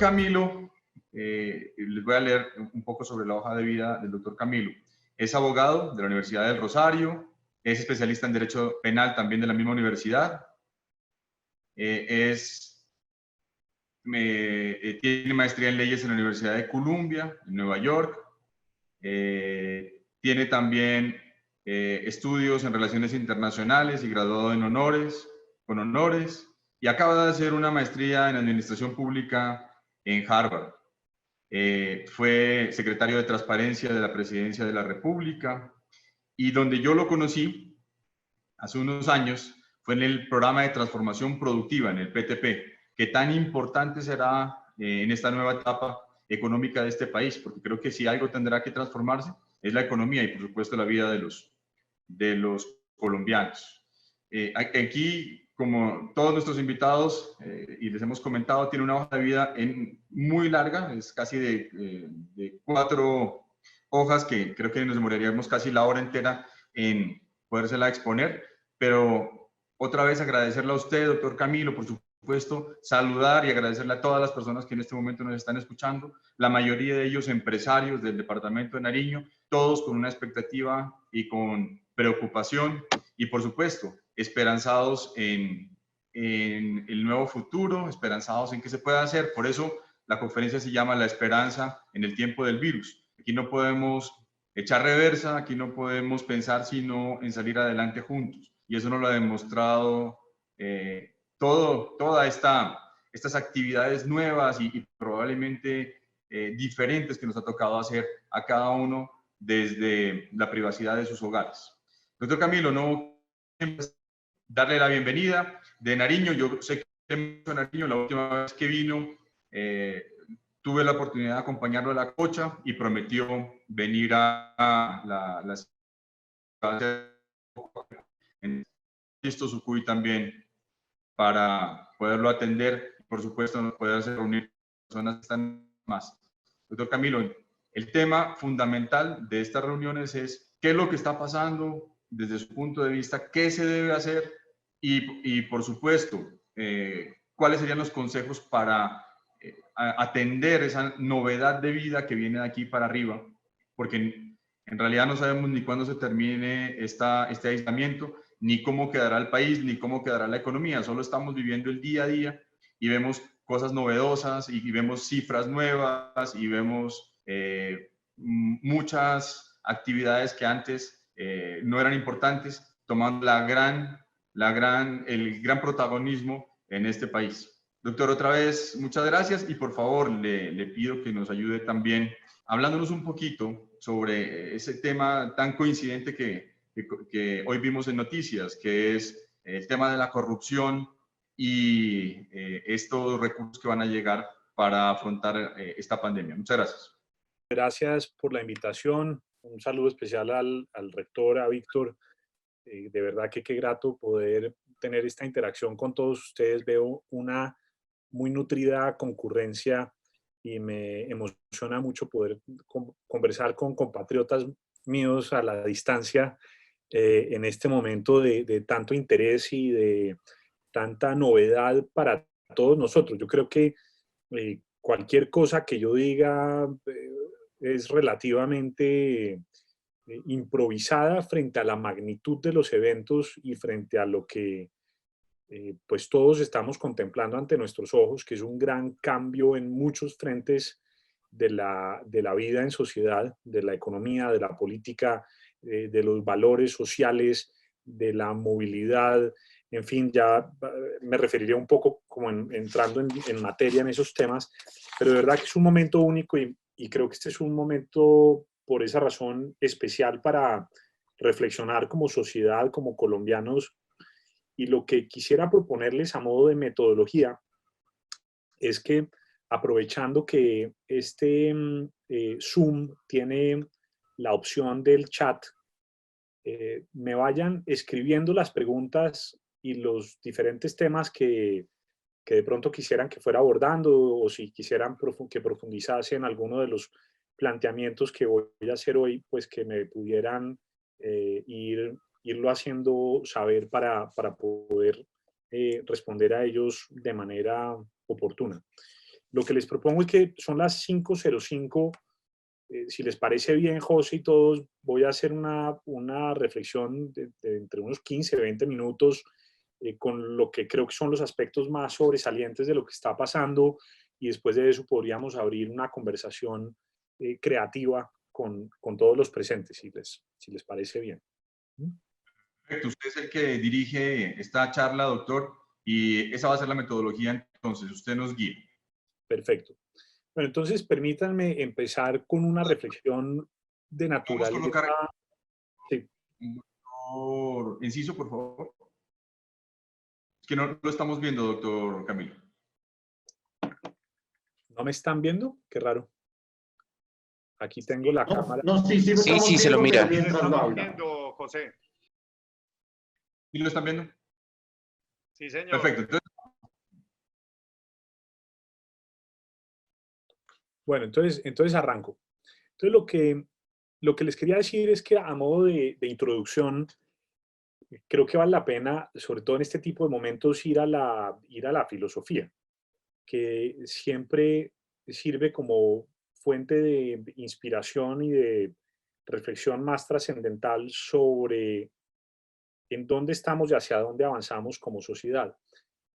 Camilo, les voy a leer un poco sobre la hoja de vida del doctor Camilo. Es abogado de la Universidad del Rosario, es especialista en Derecho Penal también de la misma universidad, tiene maestría en leyes en la Universidad de Columbia, en Nueva York, tiene también estudios en relaciones internacionales y graduado en con honores, y acaba de hacer una maestría en administración pública en Harvard. Fue secretario de Transparencia de la Presidencia de la República, y donde yo lo conocí hace unos años fue en el programa de transformación productiva, en el PTP, que tan importante será en esta nueva etapa económica de este país, porque creo que si algo tendrá que transformarse es la economía y por supuesto la vida de los colombianos. Aquí, como todos nuestros invitados, y les hemos comentado, tiene una hoja de vida muy larga, es casi de 4 hojas que creo que nos demoraríamos casi la hora entera en podérsela exponer, pero otra vez agradecerle a usted, doctor Camilo, por supuesto, saludar y agradecerle a todas las personas que en este momento nos están escuchando, la mayoría de ellos empresarios del departamento de Nariño, todos con una expectativa y con preocupación y por supuesto esperanzados en el nuevo futuro, esperanzados en qué se puede hacer. Por eso la conferencia se llama La esperanza en el tiempo del virus. Aquí no podemos echar reversa, aquí no podemos pensar sino en salir adelante juntos. Y eso nos lo ha demostrado todas estas actividades nuevas y probablemente diferentes que nos ha tocado hacer a cada uno desde la privacidad de sus hogares. Doctor Camilo, no darle la bienvenida de Nariño. Yo sé que mucho Nariño, la última vez que vino tuve la oportunidad de acompañarlo a la Cocha y prometió venir a la ciudad en Sucuy también para poderlo atender. Por supuesto, no poder hacer reunir personas que están más. Doctor Camilo, el tema fundamental de estas reuniones es qué es lo que está pasando desde su punto de vista, qué se debe hacer y por supuesto, cuáles serían los consejos para atender esa novedad de vida que viene de aquí para arriba, porque en realidad no sabemos ni cuándo se termine este aislamiento, ni cómo quedará el país, ni cómo quedará la economía. Solo estamos viviendo el día a día y vemos cosas novedosas y vemos cifras nuevas y vemos muchas actividades que antes no eran importantes, tomando el gran protagonismo en este país. Doctor, otra vez, muchas gracias y por favor le pido que nos ayude también hablándonos un poquito sobre ese tema tan coincidente que hoy vimos en noticias, que es el tema de la corrupción y estos recursos que van a llegar para afrontar esta pandemia. Muchas gracias. Gracias por la invitación. Un saludo especial al rector, a Víctor. De verdad que qué grato poder tener esta interacción con todos ustedes. Veo una muy nutrida concurrencia y me emociona mucho poder conversar con compatriotas míos a la distancia en este momento de tanto interés y de tanta novedad para todos nosotros. Yo creo que cualquier cosa que yo diga es relativamente improvisada frente a la magnitud de los eventos y frente a lo que pues todos estamos contemplando ante nuestros ojos, que es un gran cambio en muchos frentes de la vida en sociedad, de la economía, de la política, de los valores sociales, de la movilidad. En fin, ya me referiría un poco como entrando en materia en esos temas, pero de verdad que es un momento único y creo que este es un momento por esa razón especial para reflexionar como sociedad, como colombianos. Y lo que quisiera proponerles a modo de metodología es que aprovechando que este Zoom tiene la opción del chat, me vayan escribiendo las preguntas y los diferentes temas que de pronto quisieran que fuera abordando o si quisieran que profundizase en alguno de los planteamientos que voy a hacer hoy, pues que me pudieran irlo haciendo saber para poder responder a ellos de manera oportuna. Lo que les propongo es que son las 5:05. Si les parece bien, José y todos, voy a hacer una reflexión de entre unos 15, 20 minutos con lo que creo que son los aspectos más sobresalientes de lo que está pasando, y después de eso podríamos abrir una conversación creativa con todos los presentes, si les parece bien. Perfecto, usted es el que dirige esta charla, doctor, y esa va a ser la metodología, entonces usted nos guía. Perfecto. Bueno, entonces permítanme empezar con una reflexión de Vamos a naturaleza. colocar Sí. un inciso, por favor. Es que no lo estamos viendo, doctor Camilo. ¿No me están viendo? Qué raro. Aquí tengo la cámara. No, sí, sí, lo Sí, estamos sí, se lo viendo, mira. pero mientras no Estamos habla. viendo, José. ¿Y lo están viendo? Sí, señor. Perfecto. Entonces, Bueno, entonces arranco. Entonces lo que les quería decir es que a modo de introducción, creo que vale la pena, sobre todo en este tipo de momentos, ir a la filosofía, que siempre sirve como fuente de inspiración y de reflexión más trascendental sobre en dónde estamos y hacia dónde avanzamos como sociedad.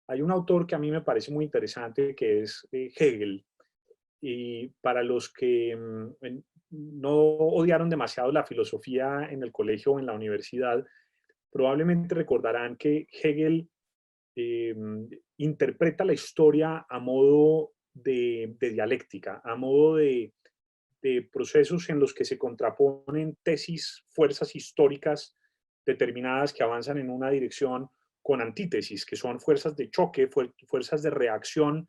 Hay un autor que a mí me parece muy interesante, que es Hegel, y para los que no odiaron demasiado la filosofía en el colegio o en la universidad, probablemente recordarán que Hegel eh, interpreta la historia a modo de dialéctica, a modo de procesos en los que se contraponen tesis, fuerzas históricas determinadas que avanzan en una dirección, con antítesis, que son fuerzas de choque, fuerzas de reacción.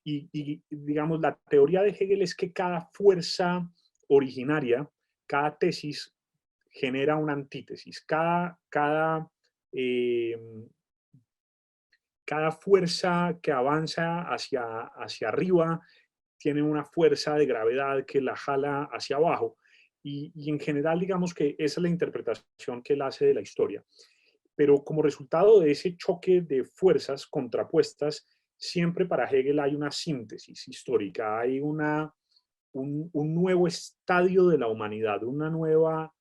Y digamos, la teoría de Hegel es que cada fuerza originaria, cada tesis genera una antítesis. Eh, cada fuerza que avanza hacia arriba tiene una fuerza de gravedad que la jala hacia abajo. Y en general, digamos que esa es la interpretación que él hace de la historia. Pero como resultado de ese choque de fuerzas contrapuestas, siempre para Hegel hay una síntesis histórica, hay un nuevo estadio de la humanidad, una nueva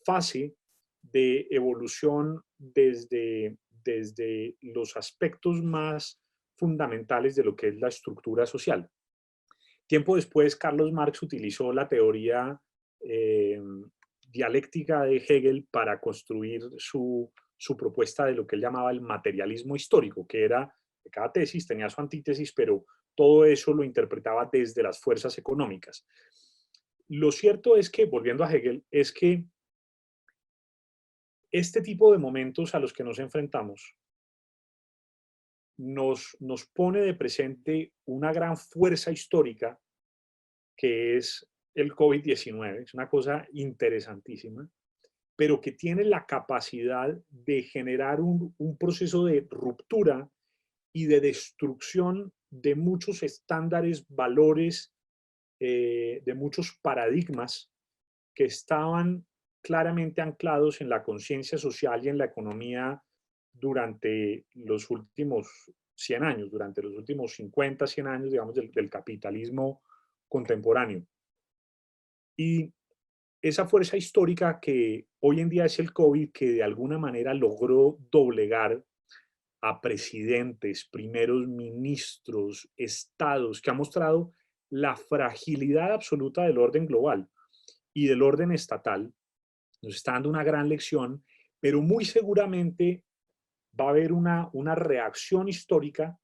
fase de evolución desde los aspectos más fundamentales de lo que es la estructura social. Tiempo después, Carlos Marx utilizó la teoría dialéctica de Hegel para construir su propuesta de lo que él llamaba el materialismo histórico, que era que cada tesis tenía su antítesis, pero todo eso lo interpretaba desde las fuerzas económicas. Lo cierto es que, volviendo a Hegel, es que este tipo de momentos a los que nos enfrentamos nos pone de presente una gran fuerza histórica que es el COVID-19. Es una cosa interesantísima, pero que tiene la capacidad de generar un proceso de ruptura y de destrucción de muchos estándares, valores, de muchos paradigmas que estaban claramente anclados en la conciencia social y en la economía durante los últimos 100 años, durante los últimos 50, 100 años, digamos, del capitalismo contemporáneo. Y esa fuerza histórica que hoy en día es el COVID, que de alguna manera logró doblegar a presidentes, primeros ministros, estados, que ha mostrado la fragilidad absoluta del orden global y del orden estatal, nos está dando una gran lección, pero muy seguramente va a haber una reacción histórica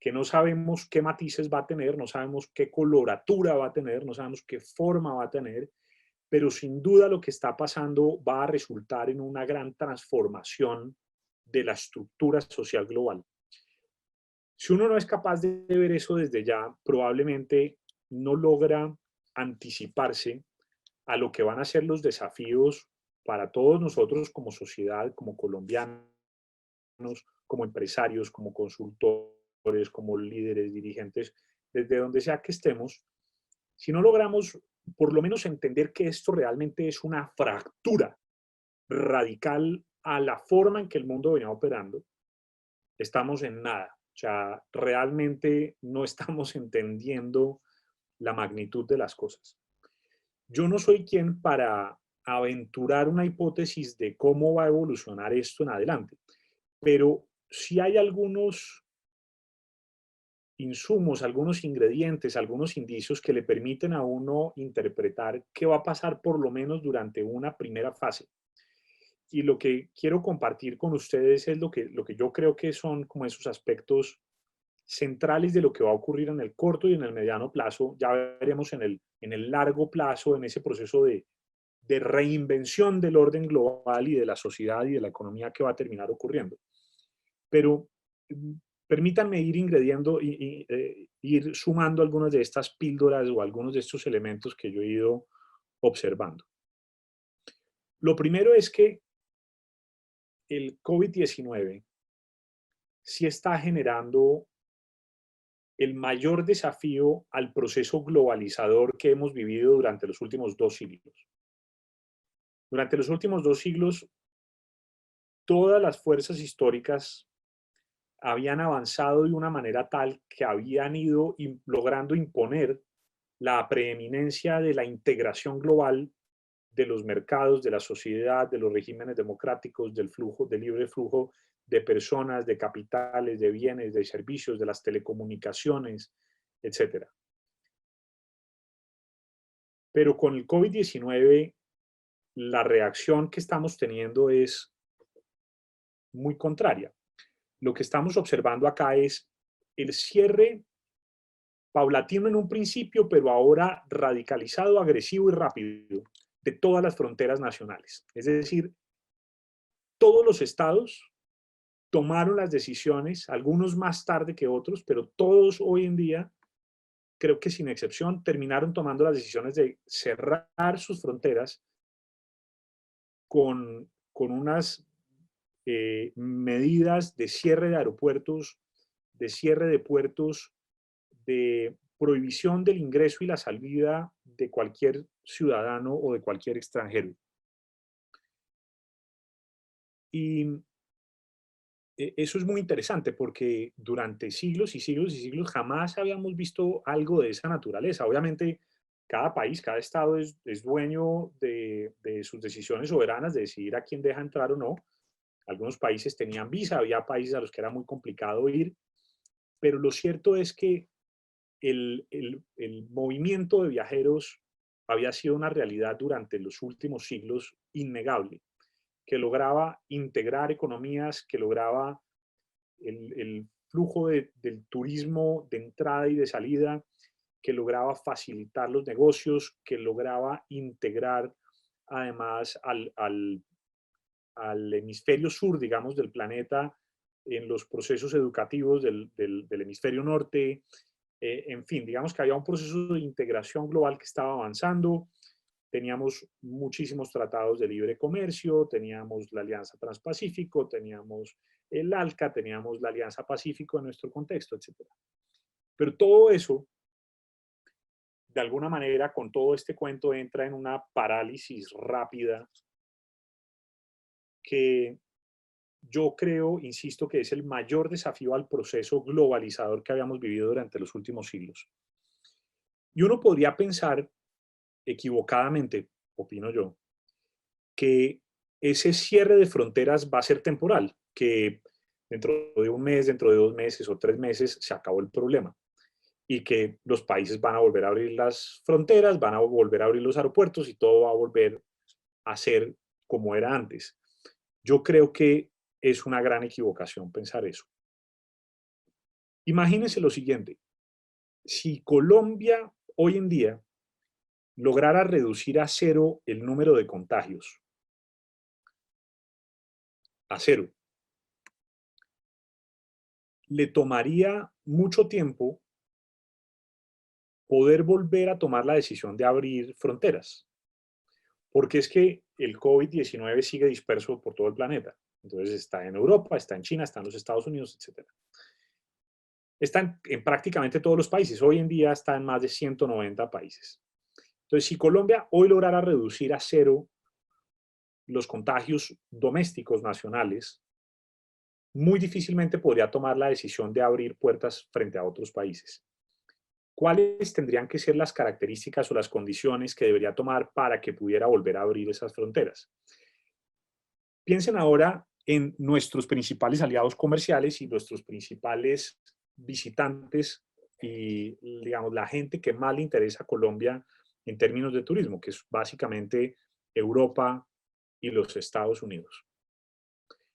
que no sabemos qué matices va a tener, no sabemos qué coloratura va a tener, no sabemos qué forma va a tener, pero sin duda lo que está pasando va a resultar en una gran transformación de la estructura social global. Si uno no es capaz de ver eso desde ya, probablemente no logra anticiparse a lo que van a ser los desafíos para todos nosotros como sociedad, como colombianos, como empresarios, como consultores, como líderes, dirigentes, desde donde sea que estemos. Si no logramos por lo menos entender que esto realmente es una fractura radical a la forma en que el mundo venía operando, estamos en nada. O sea, realmente no estamos entendiendo la magnitud de las cosas. Yo no soy quien para aventurar una hipótesis de cómo va a evolucionar esto en adelante, pero sí hay algunos insumos, algunos ingredientes, algunos indicios que le permiten a uno interpretar qué va a pasar por lo menos durante una primera fase. Y lo que quiero compartir con ustedes es lo que yo creo que son como esos aspectos centrales de lo que va a ocurrir en el corto y en el mediano plazo. Ya veremos en el largo plazo, en ese proceso de reinvención del orden global y de la sociedad y de la economía que va a terminar ocurriendo. Pero permítanme ir ingrediendo ir sumando algunas de estas píldoras o algunos de estos elementos que yo he ido observando. Lo primero es que el COVID-19 sí está generando el mayor desafío al proceso globalizador que hemos vivido durante los últimos 2 siglos. Durante los últimos 2 siglos, todas las fuerzas históricas habían avanzado de una manera tal que habían ido logrando imponer la preeminencia de la integración global de los mercados, de la sociedad, de los regímenes democráticos, del flujo, del libre flujo de personas, de capitales, de bienes, de servicios, de las telecomunicaciones, etc. Pero con el COVID-19, la reacción que estamos teniendo es muy contraria. Lo que estamos observando acá es el cierre paulatino en un principio, pero ahora radicalizado, agresivo y rápido de todas las fronteras nacionales. Es decir, todos los estados tomaron las decisiones, algunos más tarde que otros, pero todos hoy en día, creo que sin excepción, terminaron tomando las decisiones de cerrar sus fronteras con unas medidas de cierre de aeropuertos, de cierre de puertos, de prohibición del ingreso y la salida de cualquier ciudadano o de cualquier extranjero. Y eso es muy interesante porque durante siglos y siglos y siglos jamás habíamos visto algo de esa naturaleza. Obviamente, cada país, cada estado es dueño de sus decisiones soberanas de decidir a quién deja entrar o no. Algunos países tenían visa, había países a los que era muy complicado ir, pero lo cierto es que el movimiento de viajeros había sido una realidad durante los últimos siglos innegable, que lograba integrar economías, que lograba el flujo del turismo de entrada y de salida, que lograba facilitar los negocios, que lograba integrar además al hemisferio sur, digamos, del planeta en los procesos educativos del hemisferio norte. En fin, digamos que había un proceso de integración global que estaba avanzando. Teníamos muchísimos tratados de libre comercio, teníamos la Alianza Transpacífico, teníamos el ALCA, teníamos la Alianza Pacífico en nuestro contexto, etc. Pero todo eso, de alguna manera, con todo este cuento, entra en una parálisis rápida que yo creo, insisto, que es el mayor desafío al proceso globalizador que habíamos vivido durante los últimos siglos. Y uno podría pensar, equivocadamente, opino yo, que ese cierre de fronteras va a ser temporal, que dentro de un mes, dentro de 2 meses o 3 meses se acabó el problema y que los países van a volver a abrir las fronteras, van a volver a abrir los aeropuertos y todo va a volver a ser como era antes. Yo creo que es una gran equivocación pensar eso. Imagínense lo siguiente, si Colombia hoy en día lograra reducir a cero el número de contagios, a cero, le tomaría mucho tiempo poder volver a tomar la decisión de abrir fronteras, porque es que el COVID-19 sigue disperso por todo el planeta. Entonces está en Europa, está en China, está en los Estados Unidos, etc. Está en prácticamente todos los países. Hoy en día está en más de 190 países. Entonces, si Colombia hoy lograra reducir a cero los contagios domésticos nacionales, muy difícilmente podría tomar la decisión de abrir puertas frente a otros países. ¿Cuáles tendrían que ser las características o las condiciones que debería tomar para que pudiera volver a abrir esas fronteras? Piensen ahora en nuestros principales aliados comerciales y nuestros principales visitantes y, digamos, la gente que más le interesa a Colombia en términos de turismo, que es básicamente Europa y los Estados Unidos.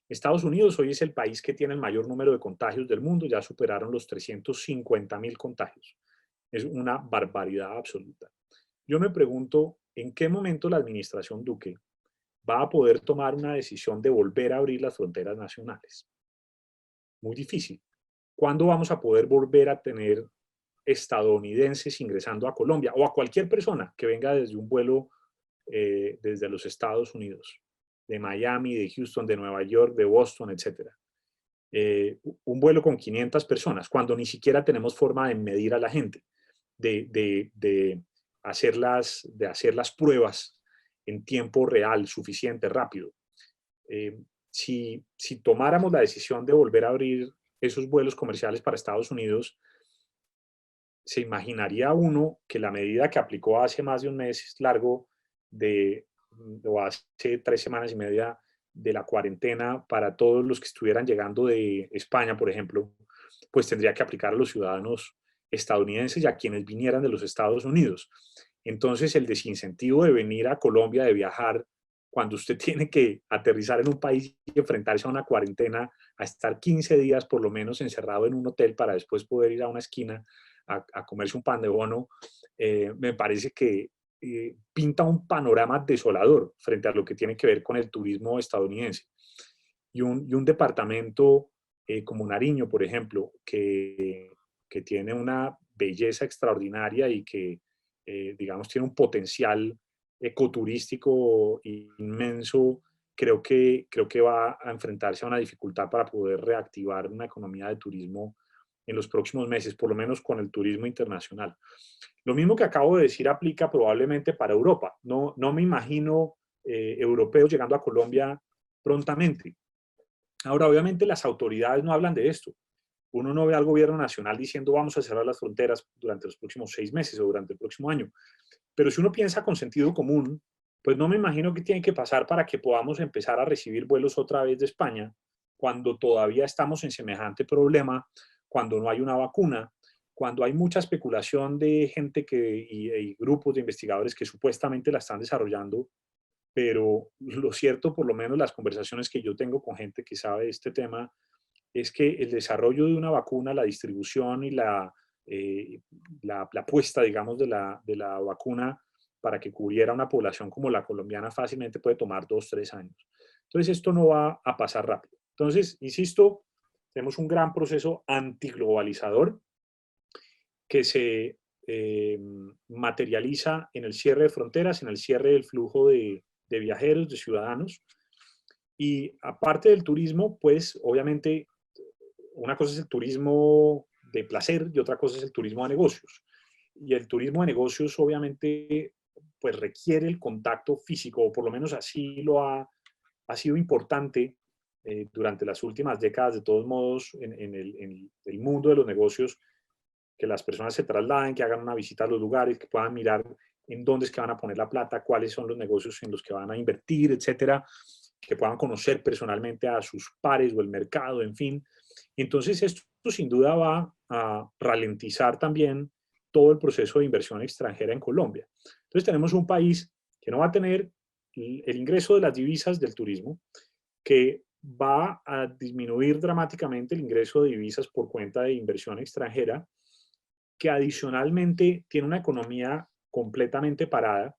Estados Unidos hoy es el país que tiene el mayor número de contagios del mundo, ya superaron los 350.000 contagios. Es una barbaridad absoluta. Yo me pregunto, ¿en qué momento la administración Duque va a poder tomar una decisión de volver a abrir las fronteras nacionales? Muy difícil. ¿Cuándo vamos a poder volver a tener estadounidenses ingresando a Colombia o a cualquier persona que venga desde un vuelo desde los Estados Unidos, de Miami, de Houston, de Nueva York, de Boston, etcétera? Un vuelo con 500 personas, cuando ni siquiera tenemos forma de medir a la gente, de hacer las pruebas en tiempo real, suficiente, rápido. Si tomáramos la decisión de volver a abrir esos vuelos comerciales para Estados Unidos, se imaginaría uno que la medida que aplicó hace más de un mes largo o hace 3 semanas y media de la cuarentena para todos los que estuvieran llegando de España, por ejemplo, pues tendría que aplicar a los ciudadanos estadounidenses y a quienes vinieran de los Estados Unidos. Entonces, el desincentivo de venir a Colombia, de viajar, cuando usted tiene que aterrizar en un país y enfrentarse a una cuarentena, a estar 15 días por lo menos encerrado en un hotel para después poder ir a una esquina a comerse un pan de bono, me parece que pinta un panorama desolador frente a lo que tiene que ver con el turismo estadounidense. Y un departamento como Nariño, por ejemplo, que tiene una belleza extraordinaria y que, digamos, tiene un potencial ecoturístico inmenso, creo que va a enfrentarse a una dificultad para poder reactivar una economía de turismo en los próximos meses, por lo menos con el turismo internacional. Lo mismo que acabo de decir aplica probablemente para Europa. No me imagino europeos llegando a Colombia prontamente. Ahora, obviamente, las autoridades no hablan de esto. Uno no ve al gobierno nacional diciendo vamos a cerrar las fronteras durante los próximos 6 meses o durante el próximo año. Pero si uno piensa con sentido común, pues no me imagino qué tiene que pasar para que podamos empezar a recibir vuelos otra vez de España cuando todavía estamos en semejante problema, cuando no hay una vacuna, cuando hay mucha especulación de gente y grupos de investigadores que supuestamente la están desarrollando, pero lo cierto, por lo menos las conversaciones que yo tengo con gente que sabe de este tema, es que el desarrollo de una vacuna, la distribución y la puesta, digamos, de la vacuna para que cubriera una población como la colombiana fácilmente puede tomar 2, 3 años. Entonces, esto no va a pasar rápido. Entonces, insisto, tenemos un gran proceso antiglobalizador que se materializa en el cierre de fronteras, en el cierre del flujo de viajeros, de ciudadanos. Y aparte del turismo, pues obviamente una cosa es el turismo de placer y otra cosa es el turismo de negocios. Y el turismo de negocios obviamente pues requiere el contacto físico, o por lo menos así ha sido importante durante las últimas décadas, de todos modos, en el mundo de los negocios, que las personas se trasladen, que hagan una visita a los lugares, que puedan mirar en dónde es que van a poner la plata, cuáles son los negocios en los que van a invertir, etcétera, que puedan conocer personalmente a sus pares o el mercado, en fin. Entonces, esto sin duda va a ralentizar también todo el proceso de inversión extranjera en Colombia. Entonces, tenemos un país que no va a tener el ingreso de las divisas del turismo, que va a disminuir dramáticamente el ingreso de divisas por cuenta de inversión extranjera, que adicionalmente tiene una economía completamente parada,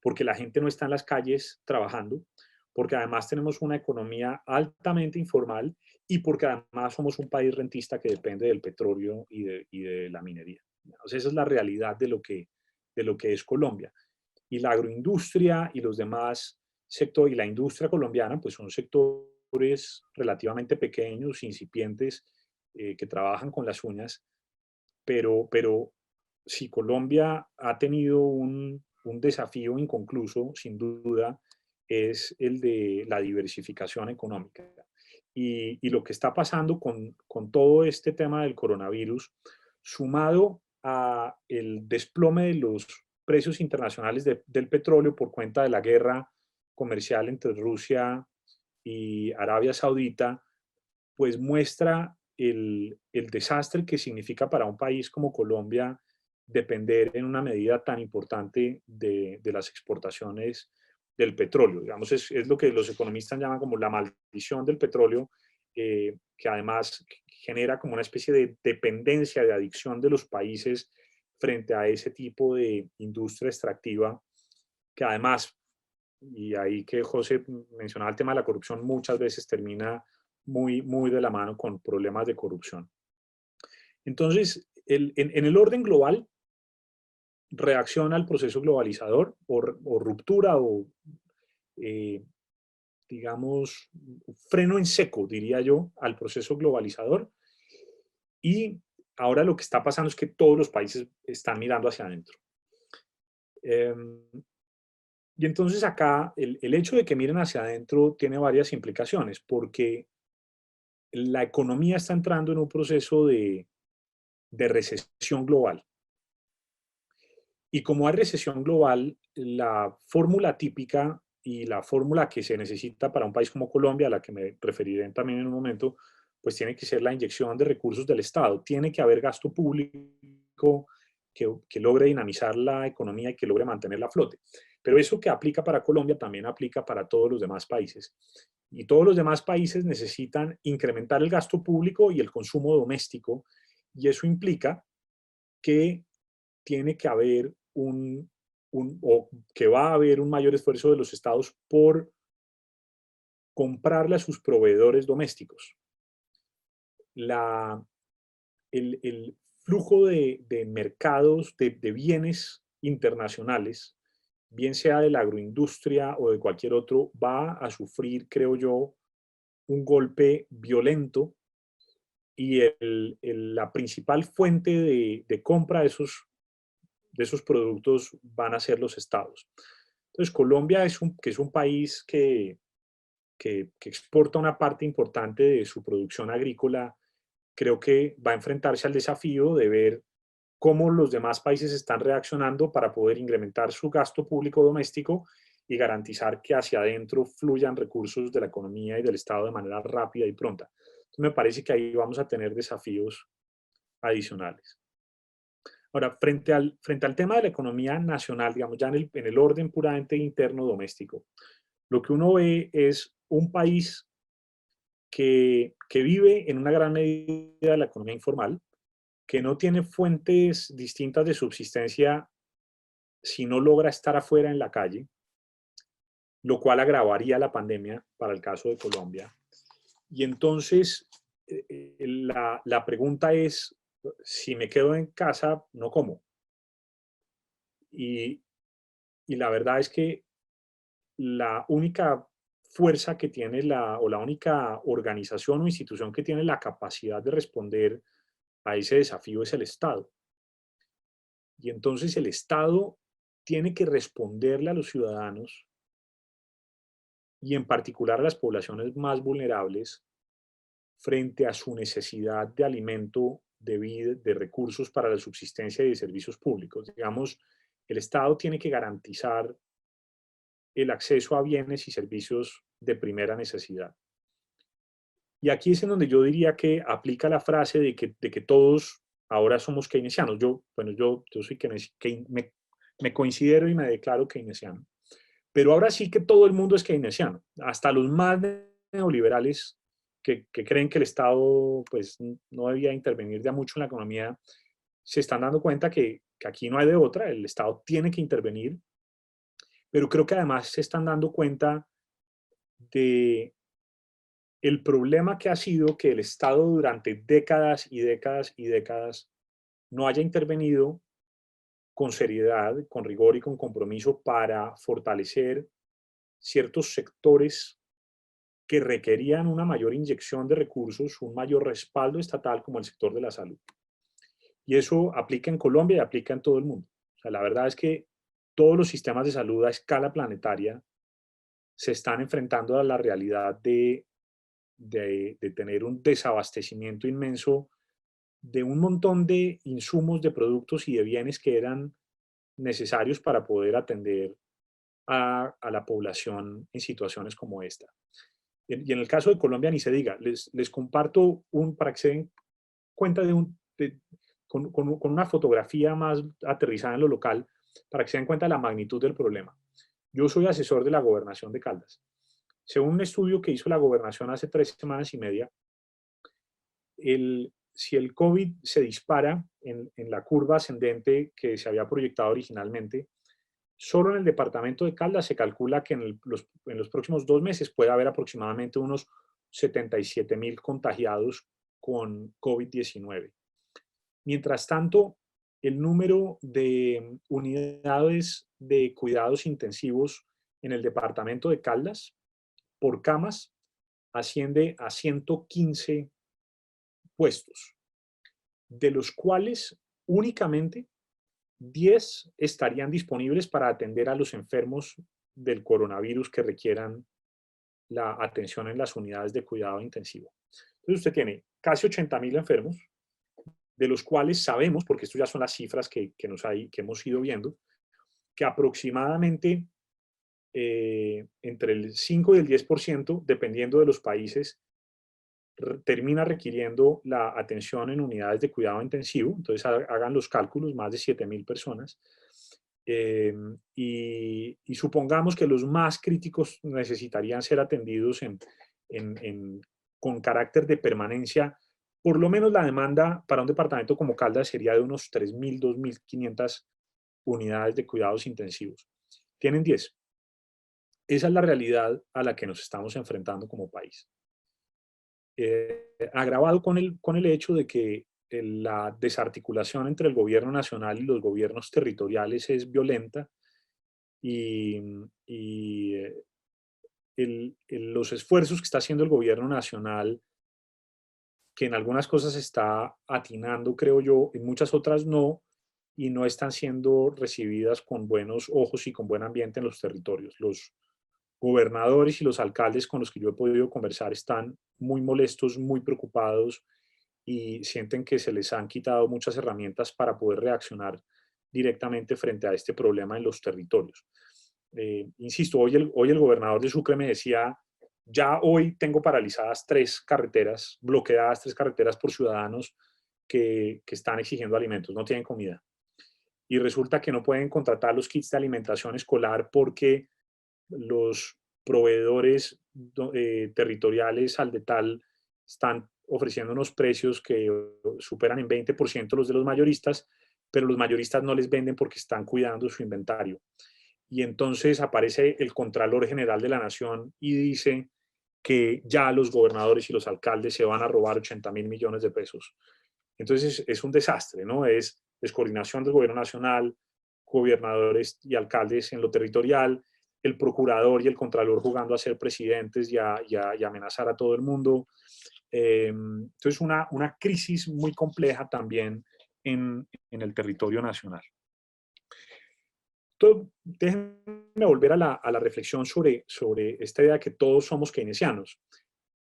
porque la gente no está en las calles trabajando, porque además tenemos una economía altamente informal y porque además somos un país rentista que depende del petróleo y de la minería. O sea, esa es la realidad de lo que es Colombia. Y la agroindustria y los demás sectores, y la industria colombiana, pues son sectores relativamente pequeños, incipientes, que trabajan con las uñas, pero si Colombia ha tenido un desafío inconcluso, sin duda, es el de la diversificación económica. y lo que está pasando con todo este tema del coronavirus, sumado a el desplome de los precios internacionales del petróleo por cuenta de la guerra comercial entre Rusia y Arabia Saudita, pues muestra el desastre que significa para un país como Colombia depender en una medida tan importante de las exportaciones del petróleo. Digamos, es lo que los economistas llaman como la maldición del petróleo, que además genera como una especie de dependencia, de adicción de los países frente a ese tipo de industria extractiva, que además, y ahí que José mencionaba el tema de la corrupción, muchas veces termina muy de la mano con problemas de corrupción. Entonces, en el orden global, reacción al proceso globalizador o ruptura o, eh, digamos, freno en seco, diría yo, al proceso globalizador. Y ahora lo que está pasando es que todos los países están mirando hacia adentro. Y entonces acá el hecho de que miren hacia adentro tiene varias implicaciones, porque la economía está entrando en un proceso de recesión global. Y como hay recesión global, la fórmula típica y la fórmula que se necesita para un país como Colombia, a la que me referiré también en un momento, pues tiene que ser la inyección de recursos del Estado. Tiene que haber gasto público que logre dinamizar la economía y que logre mantenerla a flote. Pero eso que aplica para Colombia también aplica para todos los demás países. Y todos los demás países necesitan incrementar el gasto público y el consumo doméstico. Y eso implica que tiene que haber o que va a haber un mayor esfuerzo de los estados por comprarle a sus proveedores domésticos. El flujo de mercados, de bienes internacionales, bien sea de la agroindustria o de cualquier otro, va a sufrir, creo yo, un golpe violento y la principal fuente de compra de esos productos van a ser los estados. Entonces, Colombia que es un país que exporta una parte importante de su producción agrícola, creo que va a enfrentarse al desafío de ver cómo los demás países están reaccionando para poder incrementar su gasto público doméstico y garantizar que hacia adentro fluyan recursos de la economía y del Estado de manera rápida y pronta. Entonces, me parece que ahí vamos a tener desafíos adicionales. Ahora, frente al tema de la economía nacional, digamos, ya en el orden puramente interno doméstico, lo que uno ve es un país que vive en una gran medida de la economía informal, que no tiene fuentes distintas de subsistencia si no logra estar afuera en la calle, lo cual agravaría la pandemia para el caso de Colombia. Y entonces, la pregunta es, si me quedo en casa, no como. Y, y la verdad es que la única fuerza que tiene o la única organización o institución que tiene la capacidad de responder a ese desafío es el Estado. Y entonces el Estado tiene que responderle a los ciudadanos y en particular a las poblaciones más vulnerables frente a su necesidad de alimento, de vida, de recursos para la subsistencia y de servicios públicos. Digamos, el Estado tiene que garantizar el acceso a bienes y servicios de primera necesidad. Y aquí es en donde yo diría que aplica la frase de que todos ahora somos keynesianos. Yo soy me considero y me declaro keynesiano. Pero ahora sí que todo el mundo es keynesiano, hasta los más neoliberales que creen que el Estado pues, no debía intervenir ya mucho en la economía, se están dando cuenta que aquí no hay de otra, el Estado tiene que intervenir, pero creo que además se están dando cuenta de el problema que ha sido que el Estado durante décadas y décadas y décadas no haya intervenido con seriedad, con rigor y con compromiso para fortalecer ciertos sectores que requerían una mayor inyección de recursos, un mayor respaldo estatal como el sector de la salud. Y eso aplica en Colombia y aplica en todo el mundo. O sea, la verdad es que todos los sistemas de salud a escala planetaria se están enfrentando a la realidad de de tener un desabastecimiento inmenso de un montón de insumos, de productos y de bienes que eran necesarios para poder atender a la población en situaciones como esta. Y en el caso de Colombia, ni se diga, les comparto para que se den cuenta con una fotografía más aterrizada en lo local, para que se den cuenta de la magnitud del problema. Yo soy asesor de la gobernación de Caldas. Según un estudio que hizo la gobernación hace 3 semanas y media, si el COVID se dispara en la curva ascendente que se había proyectado originalmente, solo en el departamento de Caldas se calcula que en los próximos 2 meses puede haber aproximadamente unos 77.000 contagiados con COVID-19. Mientras tanto, el número de unidades de cuidados intensivos en el departamento de Caldas por camas asciende a 115 puestos, de los cuales únicamente 10 estarían disponibles para atender a los enfermos del coronavirus que requieran la atención en las unidades de cuidado intensivo. Entonces usted tiene casi 80.000 enfermos, de los cuales sabemos, porque esto ya son las cifras que hemos ido viendo, que aproximadamente entre el 5 y el 10%, dependiendo de los países, termina requiriendo la atención en unidades de cuidado intensivo. Entonces hagan los cálculos, más de 7.000 personas. Y supongamos que los más críticos necesitarían ser atendidos con carácter de permanencia. Por lo menos la demanda para un departamento como Caldas sería de unos 3.000, 2.500 unidades de cuidados intensivos. Tienen 10. Esa es la realidad a la que nos estamos enfrentando como país. Agravado con el hecho de que la desarticulación entre el gobierno nacional y los gobiernos territoriales es violenta y los esfuerzos que está haciendo el gobierno nacional, que en algunas cosas está atinando, creo yo, en muchas otras no, y no están siendo recibidas con buenos ojos y con buen ambiente en los territorios. Los gobernadores y los alcaldes con los que yo he podido conversar están muy molestos, muy preocupados y sienten que se les han quitado muchas herramientas para poder reaccionar directamente frente a este problema en los territorios. Insisto, hoy el gobernador de Sucre me decía, ya hoy tengo paralizadas 3 carreteras, bloqueadas 3 carreteras por ciudadanos que están exigiendo alimentos, no tienen comida. Y resulta que no pueden contratar los kits de alimentación escolar porque los proveedores territoriales al detal están ofreciendo unos precios que superan en 20% los de los mayoristas, pero los mayoristas no les venden porque están cuidando su inventario. Y entonces aparece el Contralor General de la Nación y dice que ya los gobernadores y los alcaldes se van a robar 80.000 millones de pesos. Entonces es un desastre, ¿no? Es descoordinación del gobierno nacional, gobernadores y alcaldes en lo territorial, el procurador y el contralor jugando a ser presidentes y a amenazar a todo el mundo. Entonces una crisis muy compleja también en el territorio nacional. Déjenme volver a la reflexión sobre esta idea de que todos somos keynesianos.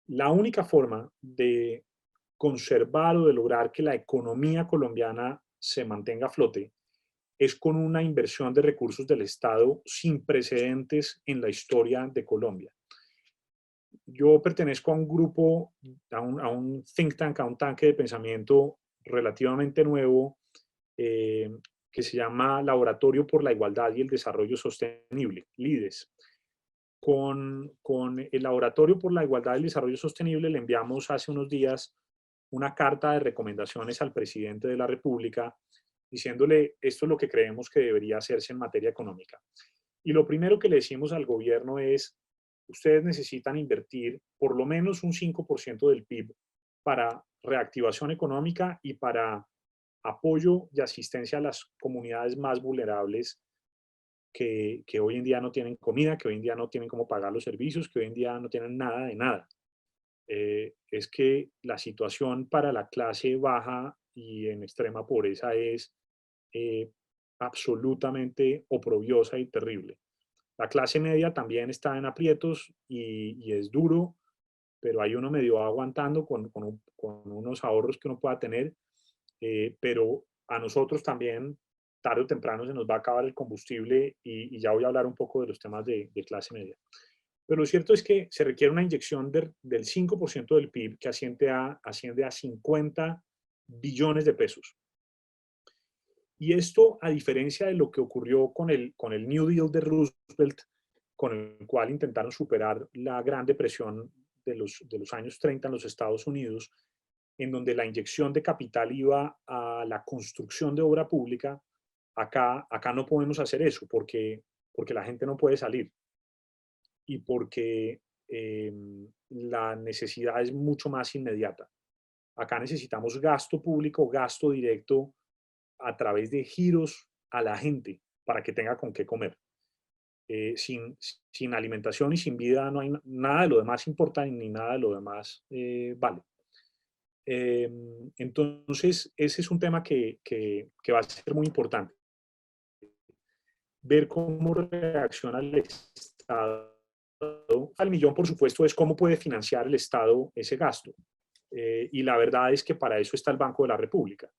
La única forma de conservar o de lograr que la economía colombiana se mantenga a flote es con una inversión de recursos del Estado sin precedentes en la historia de Colombia. Yo pertenezco a un grupo, a un think tank, a un tanque de pensamiento relativamente nuevo, que se llama Laboratorio por la Igualdad y el Desarrollo Sostenible, LIDES. Con el Laboratorio por la Igualdad y el Desarrollo Sostenible le enviamos hace unos días una carta de recomendaciones al presidente de la República diciéndole esto es lo que creemos que debería hacerse en materia económica. Y lo primero que le decimos al gobierno es, ustedes necesitan invertir por lo menos un 5% del PIB para reactivación económica y para apoyo y asistencia a las comunidades más vulnerables que hoy en día no tienen comida, que hoy en día no tienen cómo pagar los servicios, que hoy en día no tienen nada de nada. Es que la situación para la clase baja y en extrema pobreza es absolutamente oprobiosa y terrible. La clase media también está en aprietos y es duro, pero ahí uno medio va aguantando con unos ahorros que uno pueda tener, pero a nosotros también, tarde o temprano, se nos va a acabar el combustible y ya voy a hablar un poco de los temas de clase media. Pero lo cierto es que se requiere una inyección del 5% del PIB que asciende a 50 billones de pesos. Y esto, a diferencia de lo que ocurrió con el New Deal de Roosevelt, con el cual intentaron superar la Gran Depresión de los años 30 en los Estados Unidos, en donde la inyección de capital iba a la construcción de obra pública, acá no podemos hacer eso porque la gente no puede salir y porque la necesidad es mucho más inmediata. Acá necesitamos gasto público, gasto directo a través de giros a la gente para que tenga con qué comer. Sin alimentación y sin vida no hay nada de lo demás importa ni nada de lo demás vale. Entonces, ese es un tema que va a ser muy importante. Ver cómo reacciona el Estado. Al millón, por supuesto, es cómo puede financiar el Estado ese gasto. Y la verdad es que para eso está el Banco de la República.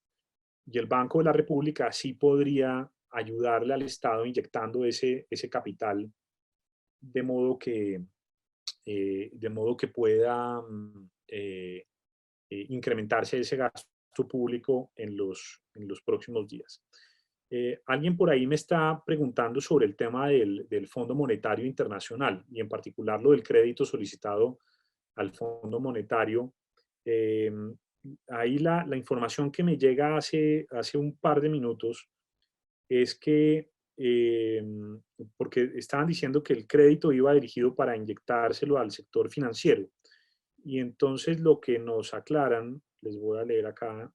Y el Banco de la República sí podría ayudarle al Estado inyectando ese capital de modo que pueda incrementarse ese gasto público en los próximos días. Alguien por ahí me está preguntando sobre el tema del Fondo Monetario Internacional y en particular lo del crédito solicitado al Fondo Monetario. Ahí la información que me llega hace un par de minutos es que, porque estaban diciendo que el crédito iba dirigido para inyectárselo al sector financiero. Y entonces lo que nos aclaran, les voy a leer acá,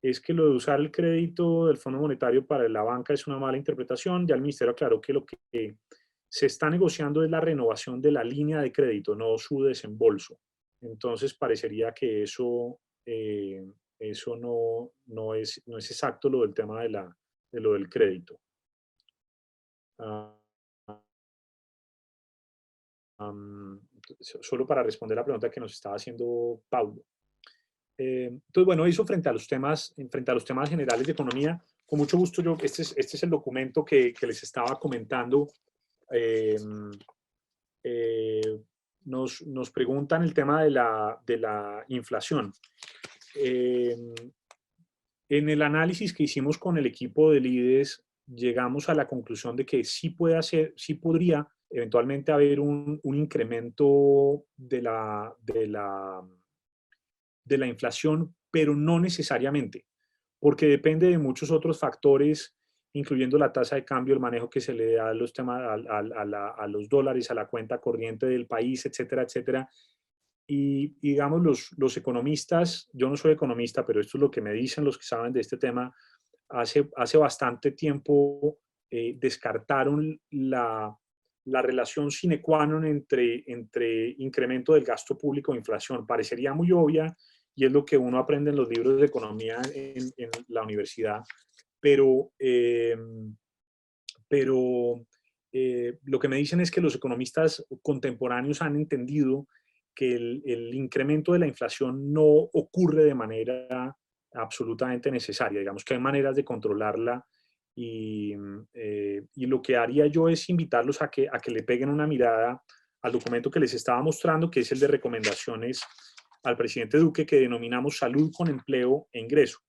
es que lo de usar el crédito del Fondo Monetario para la banca es una mala interpretación. Ya el Ministerio aclaró que lo que se está negociando es la renovación de la línea de crédito, no su desembolso. Entonces parecería que eso no es exacto lo del tema de lo del crédito. Solo para responder la pregunta que nos estaba haciendo Paulo. Entonces, bueno, eso frente a los temas generales de economía. Con mucho gusto, este es el documento que les estaba comentando. Nos preguntan el tema de la inflación. En el análisis que hicimos con el equipo de líderes, llegamos a la conclusión de que sí podría eventualmente haber un incremento de la inflación, pero no necesariamente, porque depende de muchos otros factores, incluyendo la tasa de cambio, el manejo que se le da a los dólares, a la cuenta corriente del país, etcétera, etcétera. Y digamos, los economistas, yo no soy economista, pero esto es lo que me dicen los que saben de este tema, hace bastante tiempo descartaron la relación sine qua non entre incremento del gasto público e inflación. Parecería muy obvia y es lo que uno aprende en los libros de economía en la universidad, pero lo que me dicen es que los economistas contemporáneos han entendido que el incremento de la inflación no ocurre de manera absolutamente necesaria. Digamos que hay maneras de controlarla y lo que haría yo es invitarlos a que le peguen una mirada al documento que les estaba mostrando, que es el de recomendaciones al presidente Duque, que denominamos Salud con Empleo e Ingreso.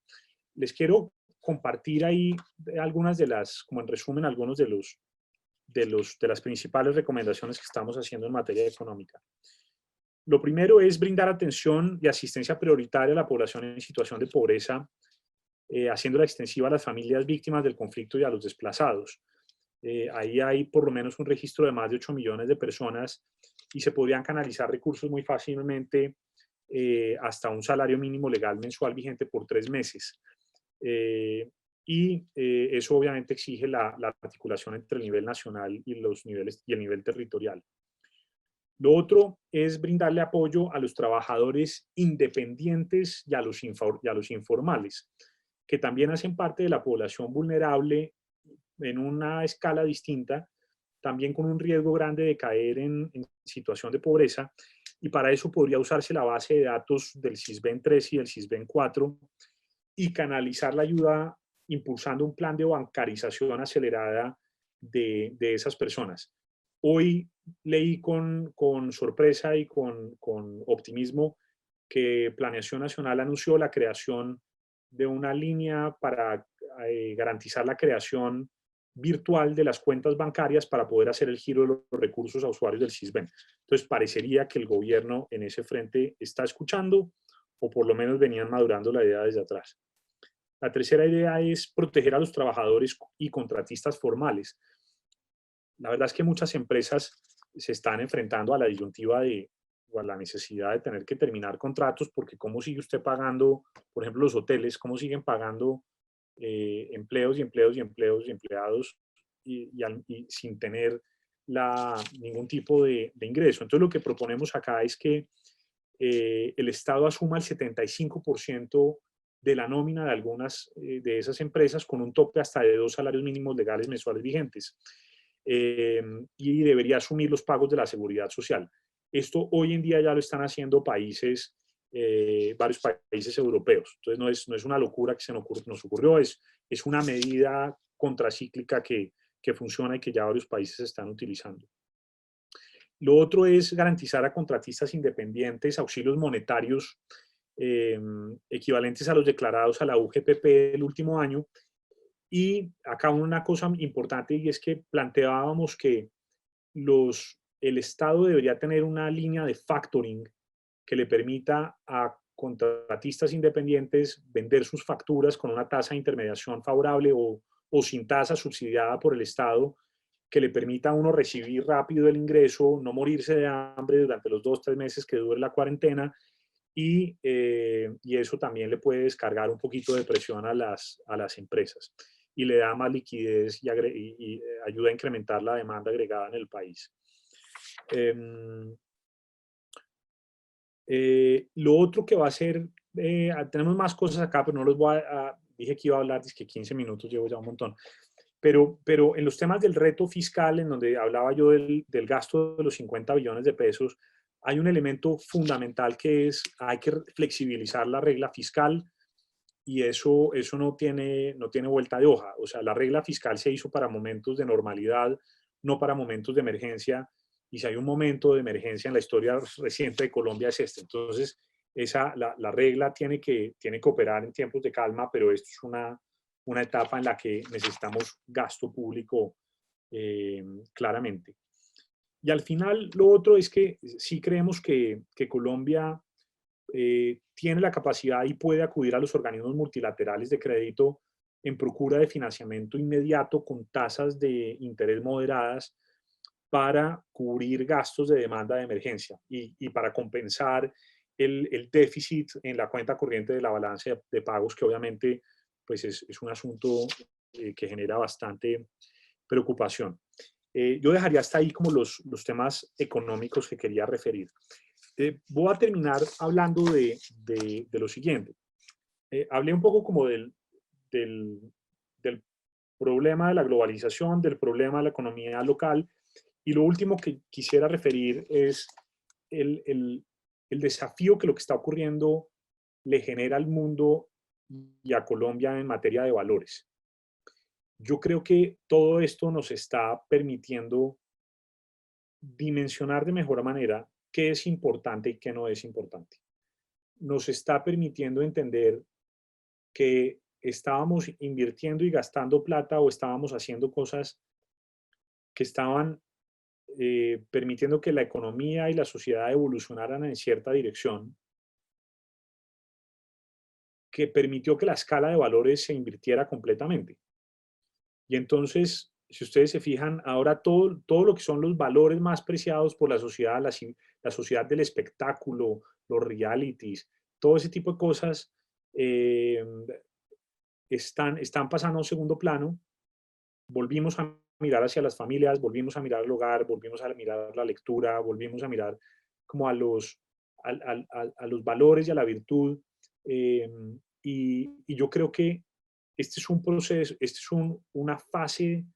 Les quiero compartir ahí algunas como en resumen, algunos de las principales recomendaciones que estamos haciendo en materia económica. Lo primero es brindar atención y asistencia prioritaria a la población en situación de pobreza, haciéndola extensiva a las familias víctimas del conflicto y a los desplazados. Ahí hay por lo menos un registro de más de 8 millones de personas y se podrían canalizar recursos muy fácilmente hasta un salario mínimo legal mensual vigente por 3 meses. Eso obviamente exige la articulación entre el nivel nacional y el nivel territorial. Lo otro es brindarle apoyo a los trabajadores independientes y a los informales, que también hacen parte de la población vulnerable en una escala distinta, también con un riesgo grande de caer en situación de pobreza, y para eso podría usarse la base de datos del SISBEN 3 y del SISBEN 4 y canalizar la ayuda impulsando un plan de bancarización acelerada de esas personas. Hoy leí con sorpresa y con optimismo que Planeación Nacional anunció la creación de una línea para garantizar la creación virtual de las cuentas bancarias para poder hacer el giro de los recursos a usuarios del SISBEN. Entonces, parecería que el gobierno en ese frente está escuchando, o por lo menos venían madurando la idea desde atrás. La tercera idea es proteger a los trabajadores y contratistas formales. La verdad es que muchas empresas se están enfrentando a la disyuntiva o a la necesidad de tener que terminar contratos, porque ¿cómo sigue usted pagando, por ejemplo, los hoteles, cómo siguen pagando empleos y empleos y empleos y empleados y sin tener ningún tipo de ingreso? Entonces lo que proponemos acá es que el Estado asuma el 75% de la nómina de algunas de esas empresas con un tope hasta de 2 salarios mínimos legales mensuales vigentes. Y debería asumir los pagos de la seguridad social. Esto hoy en día ya lo están haciendo varios países europeos. Entonces no es una locura que nos ocurrió, es una medida contracíclica que funciona y que ya varios países están utilizando. Lo otro es garantizar a contratistas independientes auxilios monetarios equivalentes a los declarados a la UGPP del último año. Y acá una cosa importante, y es que planteábamos que el Estado debería tener una línea de factoring que le permita a contratistas independientes vender sus facturas con una tasa de intermediación favorable o sin tasa subsidiada por el Estado, que le permita a uno recibir rápido el ingreso, no morirse de hambre durante los 2 o 3 meses que dure la cuarentena, y eso también le puede descargar un poquito de presión a las empresas y le da más liquidez y ayuda a incrementar la demanda agregada en el país. Lo otro que va a ser, tenemos más cosas acá, pero no los voy dije que iba a hablar, es que 15 minutos, llevo ya un montón. Pero en los temas del reto fiscal, en donde hablaba yo del gasto de los 50 billones de pesos, hay un elemento fundamental que es, hay que flexibilizar la regla fiscal, y eso no tiene vuelta de hoja. O sea, la regla fiscal se hizo para momentos de normalidad, no para momentos de emergencia, y si hay un momento de emergencia en la historia reciente de Colombia es este. Entonces, la regla tiene que operar en tiempos de calma, pero esto es una etapa en la que necesitamos gasto público claramente. Y al final, lo otro es que sí creemos que Colombia tiene la capacidad y puede acudir a los organismos multilaterales de crédito en procura de financiamiento inmediato con tasas de interés moderadas para cubrir gastos de demanda de emergencia y para compensar el déficit en la cuenta corriente de la balanza de pagos, que obviamente pues es un asunto que genera bastante preocupación. Yo dejaría hasta ahí como los temas económicos que quería referir. Voy a terminar hablando de lo siguiente. Hablé un poco como del problema de la globalización, del problema de la economía local, y lo último que quisiera referir es el desafío que lo que está ocurriendo le genera al mundo y a Colombia en materia de valores. Yo creo que todo esto nos está permitiendo dimensionar de mejor manera qué es importante y qué no es importante. Nos está permitiendo entender que estábamos invirtiendo y gastando plata o estábamos haciendo cosas que estaban permitiendo que la economía y la sociedad evolucionaran en cierta dirección, que permitió que la escala de valores se invirtiera completamente. Y entonces, si ustedes se fijan, ahora todo lo que son los valores más preciados por la sociedad, la sociedad del espectáculo, los realities, todo ese tipo de cosas están pasando a un segundo plano. Volvimos a mirar hacia las familias, volvimos a mirar el hogar, volvimos a mirar la lectura, volvimos a mirar como a los valores y a la virtud. Y yo creo que este es un proceso, una fase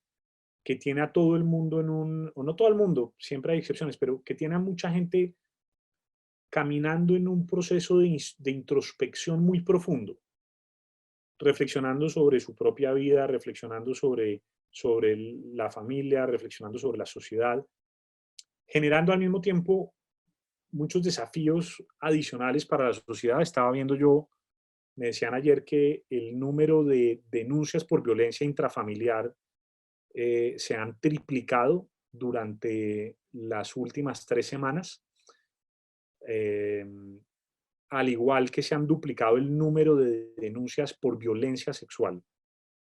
que tiene a todo el mundo o no todo el mundo, siempre hay excepciones, pero que tiene a mucha gente caminando en un proceso de introspección muy profundo, reflexionando sobre su propia vida, reflexionando sobre la familia, reflexionando sobre la sociedad, generando al mismo tiempo muchos desafíos adicionales para la sociedad. Estaba viendo yo, me decían ayer que el número de denuncias por violencia intrafamiliar se han triplicado durante las últimas 3 semanas, eh, al igual que se han duplicado el número de denuncias por violencia sexual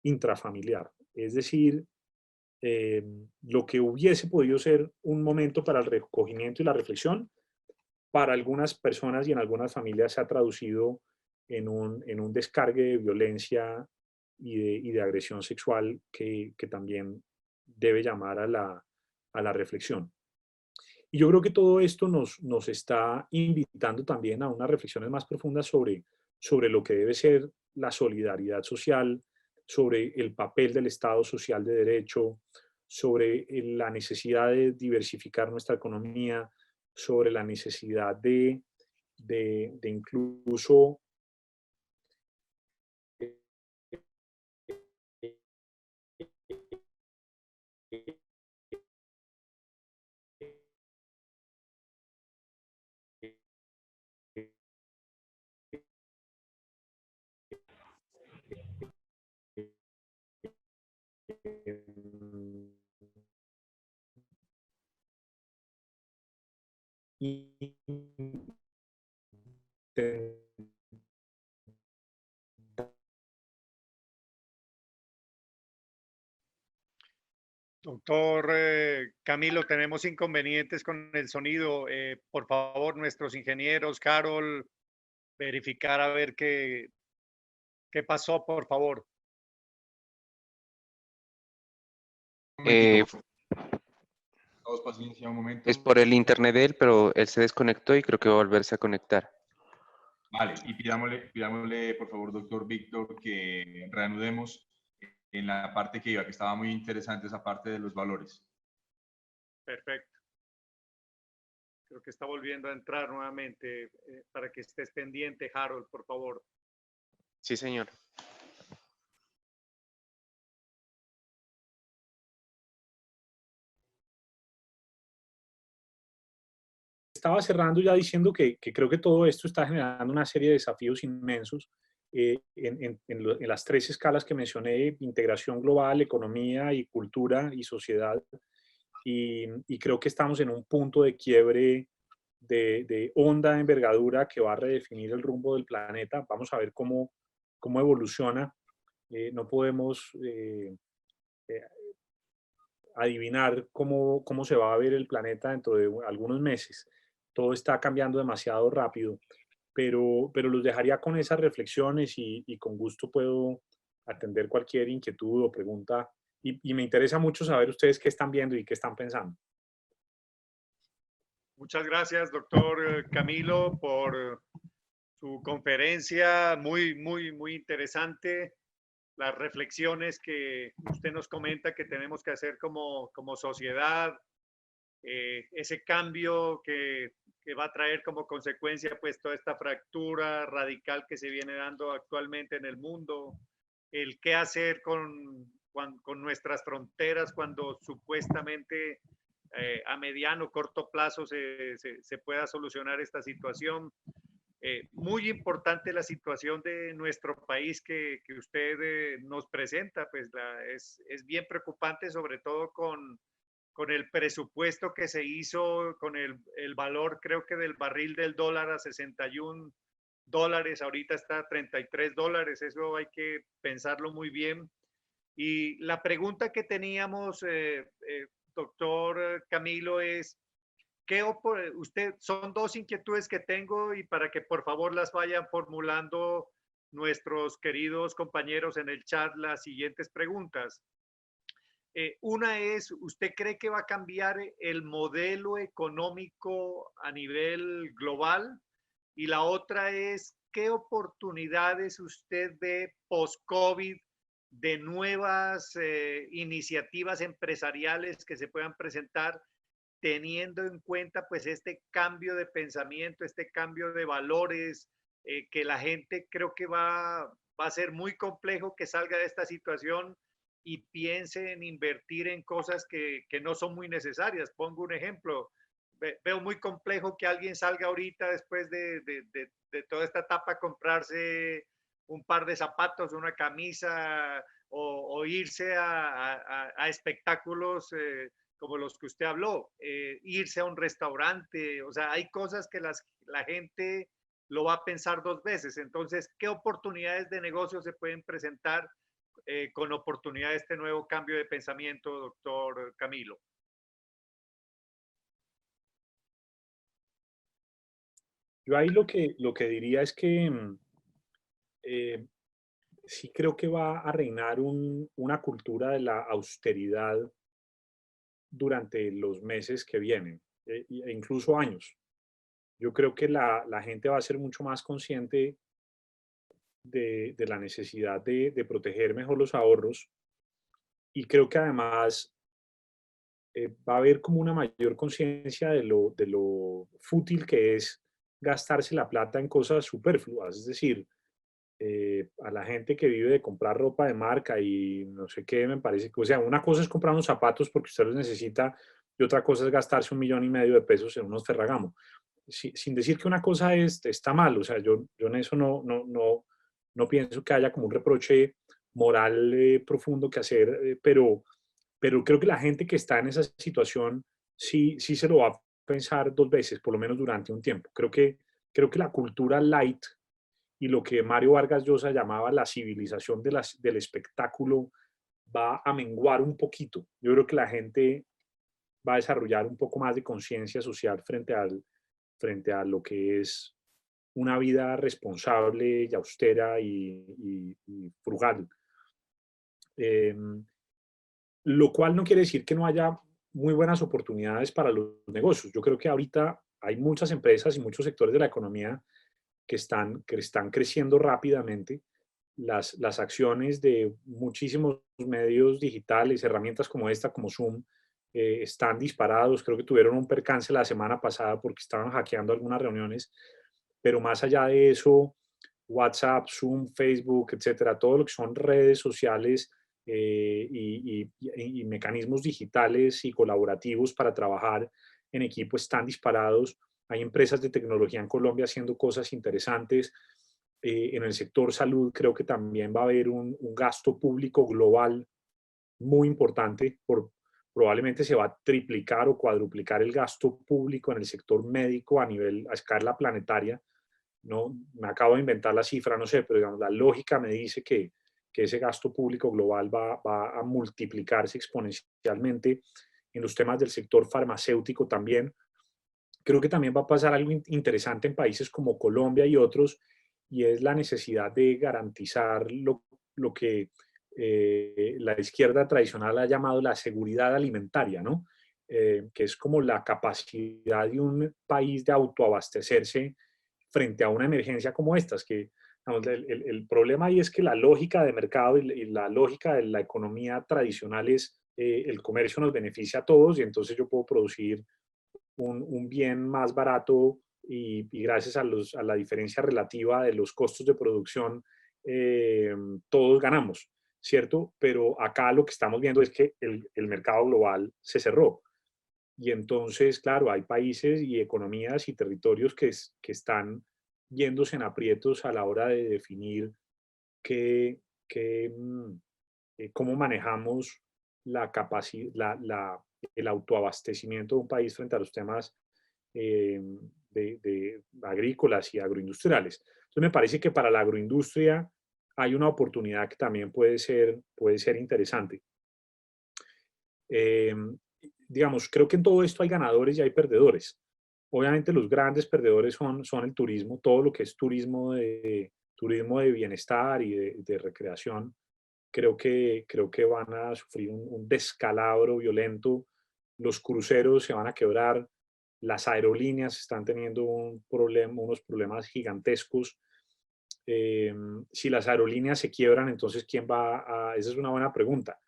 intrafamiliar. Es decir, eh, lo que hubiese podido ser un momento para el recogimiento y la reflexión, para algunas personas y en algunas familias se ha traducido en un descargue de violencia y de agresión sexual que también debe llamar a la reflexión. Y yo creo que todo esto nos está invitando también a unas reflexiones más profundas sobre lo que debe ser la solidaridad social, sobre el papel del Estado social de derecho, sobre la necesidad de diversificar nuestra economía, sobre la necesidad de incluso Doctor Camilo, tenemos inconvenientes con el sonido. Por favor, nuestros ingenieros, Carol, verificar a ver qué pasó, por favor. Un Eh, momentito, todos paciencia un momento. es por el internet de él, pero él se desconectó y creo que va a volverse a conectar. Vale, y pidámosle, por favor, doctor Víctor, que reanudemos en la parte que iba, que estaba muy interesante esa parte de los valores. Perfecto. Creo que está volviendo a entrar nuevamente para que estés pendiente, Harold, por favor. Sí, señor. estaba cerrando ya diciendo que creo que todo esto está generando una serie de desafíos inmensos en las 3 escalas que mencioné: integración global, economía y cultura y sociedad. Y creo que estamos en un punto de quiebre de honda envergadura que va a redefinir el rumbo del planeta. Vamos a ver cómo evoluciona. No podemos eh, adivinar cómo se va a ver el planeta dentro de algunos meses. Todo está cambiando demasiado rápido, pero los dejaría con esas reflexiones y con gusto puedo atender cualquier inquietud o pregunta. Y me interesa mucho saber ustedes qué están viendo y qué están pensando. Muchas gracias, doctor Camilo, por su conferencia. Muy interesante. Las reflexiones que usted nos comenta que tenemos que hacer como sociedad, ese cambio que va a traer como consecuencia pues toda esta fractura radical que se viene dando actualmente en el mundo, el qué hacer con nuestras fronteras cuando supuestamente a mediano, corto plazo se pueda solucionar esta situación. Muy importante la situación de nuestro país que usted nos presenta, pues es bien preocupante, sobre todo con el presupuesto que se hizo, con el valor creo que del barril del dólar a $61, ahorita está a $33, eso hay que pensarlo muy bien. Y la pregunta que teníamos, doctor Camilo, es, usted, son dos inquietudes que tengo y para que por favor las vayan formulando nuestros queridos compañeros en el chat las siguientes preguntas. Una es, ¿usted cree que va a cambiar el modelo económico a nivel global? Y la otra es, ¿qué oportunidades usted ve post-COVID de nuevas iniciativas empresariales que se puedan presentar teniendo en cuenta pues este cambio de pensamiento, este cambio de valores, que la gente creo que va a ser muy complejo que salga de esta situación y piense en invertir en cosas que no son muy necesarias. Pongo un ejemplo, veo muy complejo que alguien salga ahorita después de toda esta etapa a comprarse un par de zapatos, una camisa o irse a espectáculos como los que usted habló, irse a un restaurante, o sea, hay cosas que la gente lo va a pensar dos veces. Entonces, ¿qué oportunidades de negocio se pueden presentar con oportunidad de este nuevo cambio de pensamiento, doctor Camilo? Yo ahí lo que diría es que eh, sí creo que va a reinar una cultura de la austeridad durante los meses que vienen, e incluso años. Yo creo que la gente va a ser mucho más consciente de la necesidad de proteger mejor los ahorros y creo que además va a haber como una mayor conciencia de lo fútil que es gastarse la plata en cosas superfluas. Es decir, a la gente que vive de comprar ropa de marca y no sé qué, me parece que, o sea, una cosa es comprar unos zapatos porque usted los necesita y otra cosa es gastarse 1,5 millones de pesos en unos Ferragamo. Sin decir que una cosa está mal, o sea, yo en eso no pienso que haya como un reproche moral profundo que hacer, pero creo que la gente que está en esa situación sí se lo va a pensar dos veces, por lo menos durante un tiempo. Creo que la cultura light y lo que Mario Vargas Llosa llamaba la civilización del espectáculo va a menguar un poquito. Yo creo que la gente va a desarrollar un poco más de conciencia social frente a lo que es una vida responsable y austera y frugal. Eh, lo cual no quiere decir que no haya muy buenas oportunidades para los negocios. Yo creo que ahorita hay muchas empresas y muchos sectores de la economía que están creciendo rápidamente. Las acciones de muchísimos medios digitales, herramientas como esta, como Zoom, están disparados. Creo que tuvieron un percance la semana pasada porque estaban hackeando algunas reuniones, pero más allá de eso, WhatsApp, Zoom, Facebook, etcétera, todo lo que son redes sociales y mecanismos digitales y colaborativos para trabajar en equipo están disparados. Hay empresas de tecnología en Colombia haciendo cosas interesantes. En el sector salud creo que también va a haber un gasto público global muy importante. Probablemente se va a triplicar o cuadruplicar el gasto público en el sector médico a escala planetaria. No, me acabo de inventar la cifra, no sé, pero digamos, la lógica me dice que ese gasto público global va a multiplicarse exponencialmente. En los temas del sector farmacéutico también. Creo que también va a pasar algo interesante en países como Colombia y otros, y es la necesidad de garantizar lo que la izquierda tradicional ha llamado la seguridad alimentaria, ¿no? Que es como la capacidad de un país de autoabastecerse frente a una emergencia como estas, que digamos, el problema ahí es que la lógica de mercado y la lógica de la economía tradicional es el comercio nos beneficia a todos y entonces yo puedo producir un bien más barato y gracias a la diferencia relativa de los costos de producción, todos ganamos, ¿cierto? Pero acá lo que estamos viendo es que el mercado global se cerró. Y entonces, claro, hay países y economías y territorios que están yéndose en aprietos a la hora de definir qué, qué, cómo manejamos la el autoabastecimiento de un país frente a los temas eh, de agrícolas y agroindustriales. Entonces me parece que para la agroindustria hay una oportunidad que también puede ser interesante. Eh, digamos, creo que en todo esto hay ganadores y hay perdedores. Obviamente los grandes perdedores son el turismo, todo lo que es turismo de bienestar y de recreación. Creo que van a sufrir un descalabro violento, los cruceros se van a quebrar, las aerolíneas están teniendo unos problemas gigantescos. Si las aerolíneas se quiebran, entonces ¿quién va a...? Esa es una buena pregunta.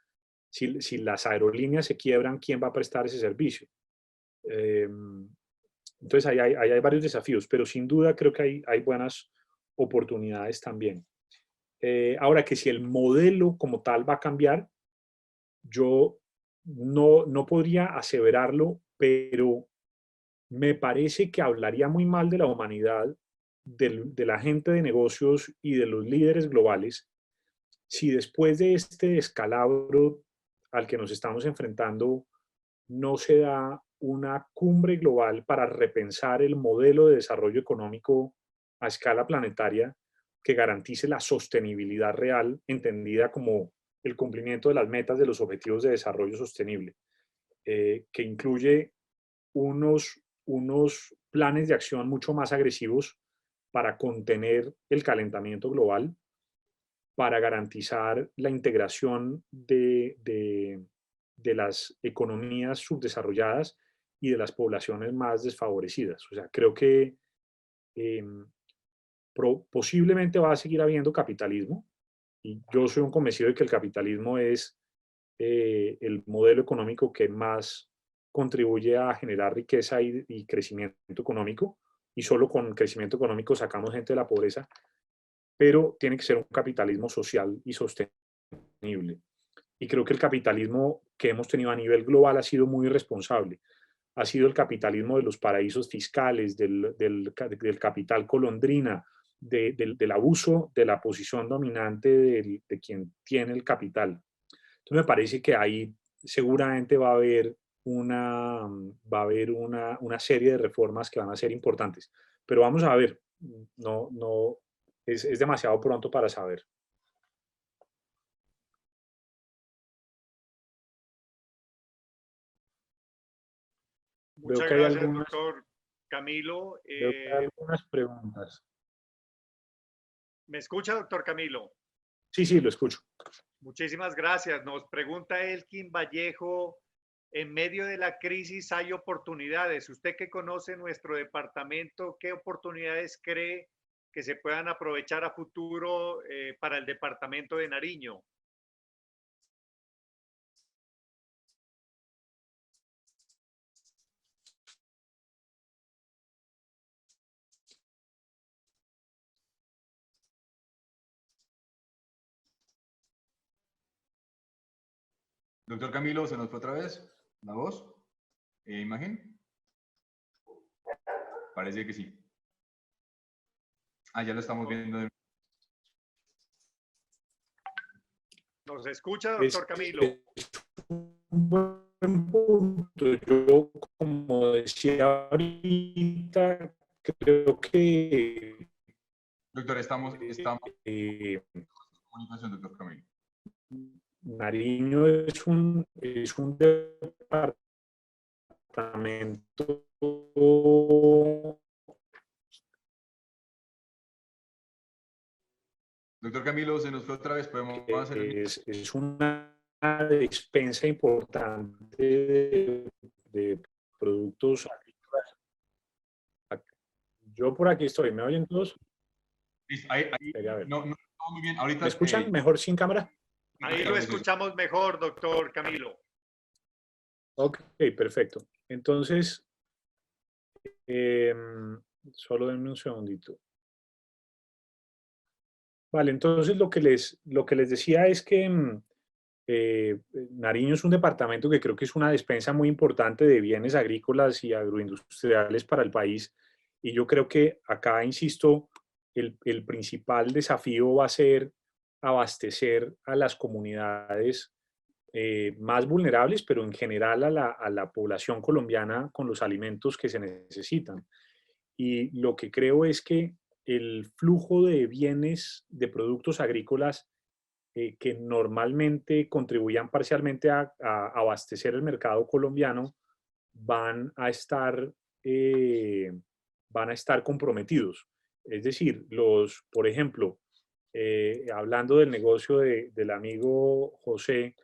Si las aerolíneas se quiebran, ¿quién va a prestar ese servicio? Entonces ahí hay varios desafíos, pero sin duda creo que hay buenas oportunidades también. Ahora que si el modelo como tal va a cambiar, yo no podría aseverarlo, pero me parece que hablaría muy mal de la humanidad, de la gente de negocios y de los líderes globales, si después de este descalabro al que nos estamos enfrentando no se da una cumbre global para repensar el modelo de desarrollo económico a escala planetaria que garantice la sostenibilidad real, entendida como el cumplimiento de las metas de los objetivos de desarrollo sostenible, que incluye unos planes de acción mucho más agresivos para contener el calentamiento global, para garantizar la integración de las economías subdesarrolladas y de las poblaciones más desfavorecidas. O sea, creo que eh, posiblemente va a seguir habiendo capitalismo, y yo soy un convencido de que el capitalismo es el modelo económico que más contribuye a generar riqueza y crecimiento económico, y solo con crecimiento económico sacamos gente de la pobreza, pero tiene que ser un capitalismo social y sostenible. Y creo que el capitalismo que hemos tenido a nivel global ha sido muy irresponsable. Ha sido el capitalismo de los paraísos fiscales, del capital golondrina, del abuso de la posición dominante de quien tiene el capital. Entonces me parece que ahí seguramente va a haber una serie de reformas que van a ser importantes. Pero vamos a ver, no, es demasiado pronto para saber. Veo Muchas que hay gracias, algunas, doctor Camilo. veo que hay algunas preguntas. ¿Me escucha, doctor Camilo? Sí, sí, lo escucho. Muchísimas gracias. Nos pregunta Elkin Vallejo, en medio de la crisis hay oportunidades. Usted que conoce nuestro departamento, ¿qué oportunidades cree que se puedan aprovechar a futuro para el departamento de Nariño? Doctor Camilo, ¿se nos fue otra vez la voz? ¿Imagen? Parece que sí. Ah, ya lo estamos viendo. ¿Nos escucha, Es doctor Camilo? un buen punto. Yo, como decía ahorita, creo que Doctor, estamos eh, en comunicación, doctor Camilo. Nariño es un departamento Doctor Camilo, se nos fue otra vez. ¿Podemos hacer el... que es una despensa importante de productos agrícolas. Yo por aquí estoy, ¿me oyen todos? Ahí, A ver. no, muy bien. Ahorita, ¿Me escuchan mejor sin cámara? Ahí lo escuchamos mejor, doctor Camilo. Ok, perfecto. Entonces, solo denme un segundito. Vale, entonces lo que les decía es que Nariño es un departamento que creo que es una despensa muy importante de bienes agrícolas y agroindustriales para el país. Y yo creo que acá, insisto, el principal desafío va a ser abastecer a las comunidades más vulnerables, pero en general a la población colombiana con los alimentos que se necesitan. Y lo que creo es que el flujo de bienes, de productos agrícolas que normalmente contribuían parcialmente a abastecer el mercado colombiano, van a estar, eh, van a estar comprometidos. Es decir, por ejemplo, hablando del negocio del amigo José,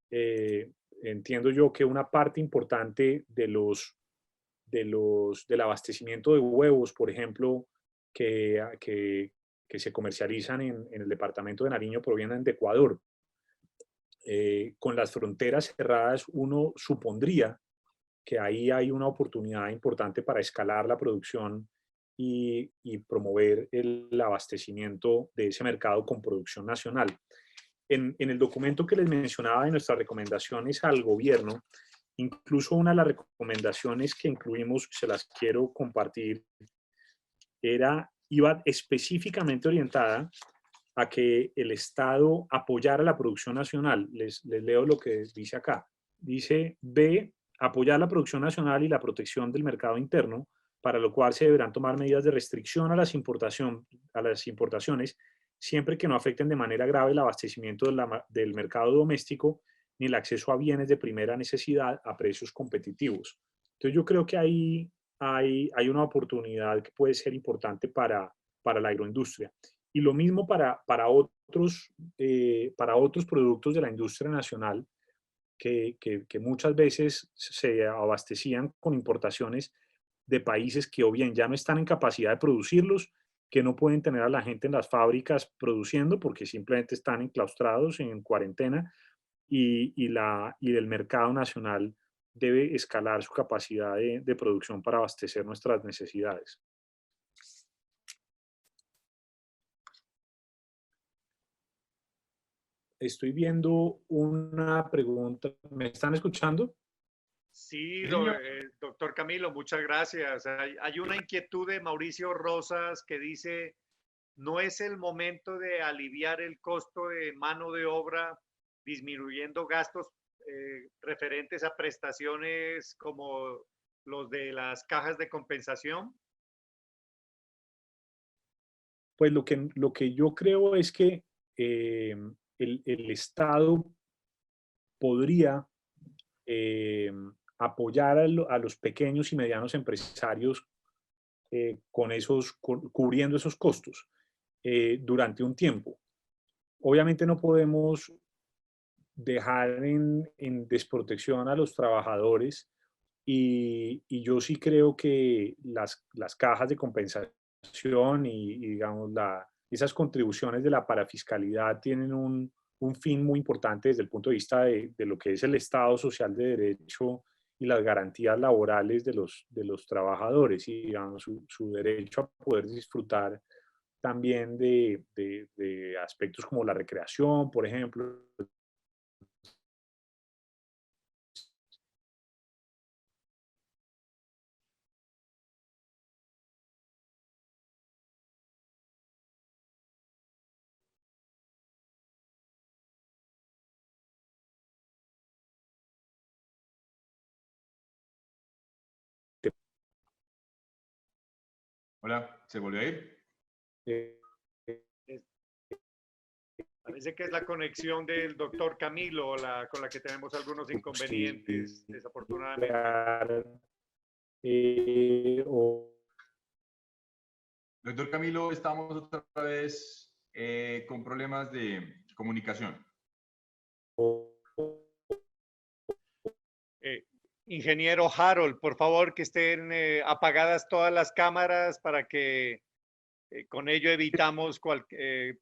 entiendo yo que una parte importante del abastecimiento de huevos, por ejemplo, que que se comercializan en el departamento de Nariño provienen de Ecuador. Con las fronteras cerradas, uno supondría que ahí hay una oportunidad importante para escalar la producción y promover el abastecimiento de ese mercado con producción nacional. En el documento que les mencionaba de nuestras recomendaciones al gobierno, incluso una de las recomendaciones que incluimos, se las quiero compartir, iba específicamente orientada a que el Estado apoyara la producción nacional. Les leo lo que dice acá. Dice, B, apoyar la producción nacional y la protección del mercado interno, para lo cual se deberán tomar medidas de restricción a las importaciones, siempre que no afecten de manera grave el abastecimiento del mercado doméstico ni el acceso a bienes de primera necesidad a precios competitivos. Entonces yo creo que ahí hay una oportunidad que puede ser importante para la agroindustria. Y lo mismo para otros productos de la industria nacional que muchas veces se abastecían con importaciones de países que o bien ya no están en capacidad de producirlos, que no pueden tener a la gente en las fábricas produciendo porque simplemente están enclaustrados en cuarentena y el mercado nacional debe escalar su capacidad de producción para abastecer nuestras necesidades. Estoy viendo una pregunta. ¿Me están escuchando? Sí, doctor Camilo, muchas gracias. Hay una inquietud de Mauricio Rosas que dice, ¿no es el momento de aliviar el costo de mano de obra disminuyendo gastos referentes a prestaciones como los de las cajas de compensación? Pues lo que yo creo es que el Estado podría apoyar a los pequeños y medianos empresarios cubriendo esos costos durante un tiempo. Obviamente no podemos dejar en desprotección a los trabajadores y yo sí creo que las cajas de compensación y digamos, esas contribuciones de la parafiscalidad tienen un fin muy importante desde el punto de vista de lo que es el Estado social de derecho y las garantías laborales de los trabajadores y digamos, su derecho a poder disfrutar también de aspectos como la recreación, por ejemplo. Hola, ¿se volvió a ir? Parece que es la conexión del doctor Camilo con la que tenemos algunos inconvenientes, desafortunadamente. Doctor Camilo, estamos otra vez con problemas de comunicación. Ingeniero Harold, por favor, que estén apagadas todas las cámaras para que con ello evitamos cualquier...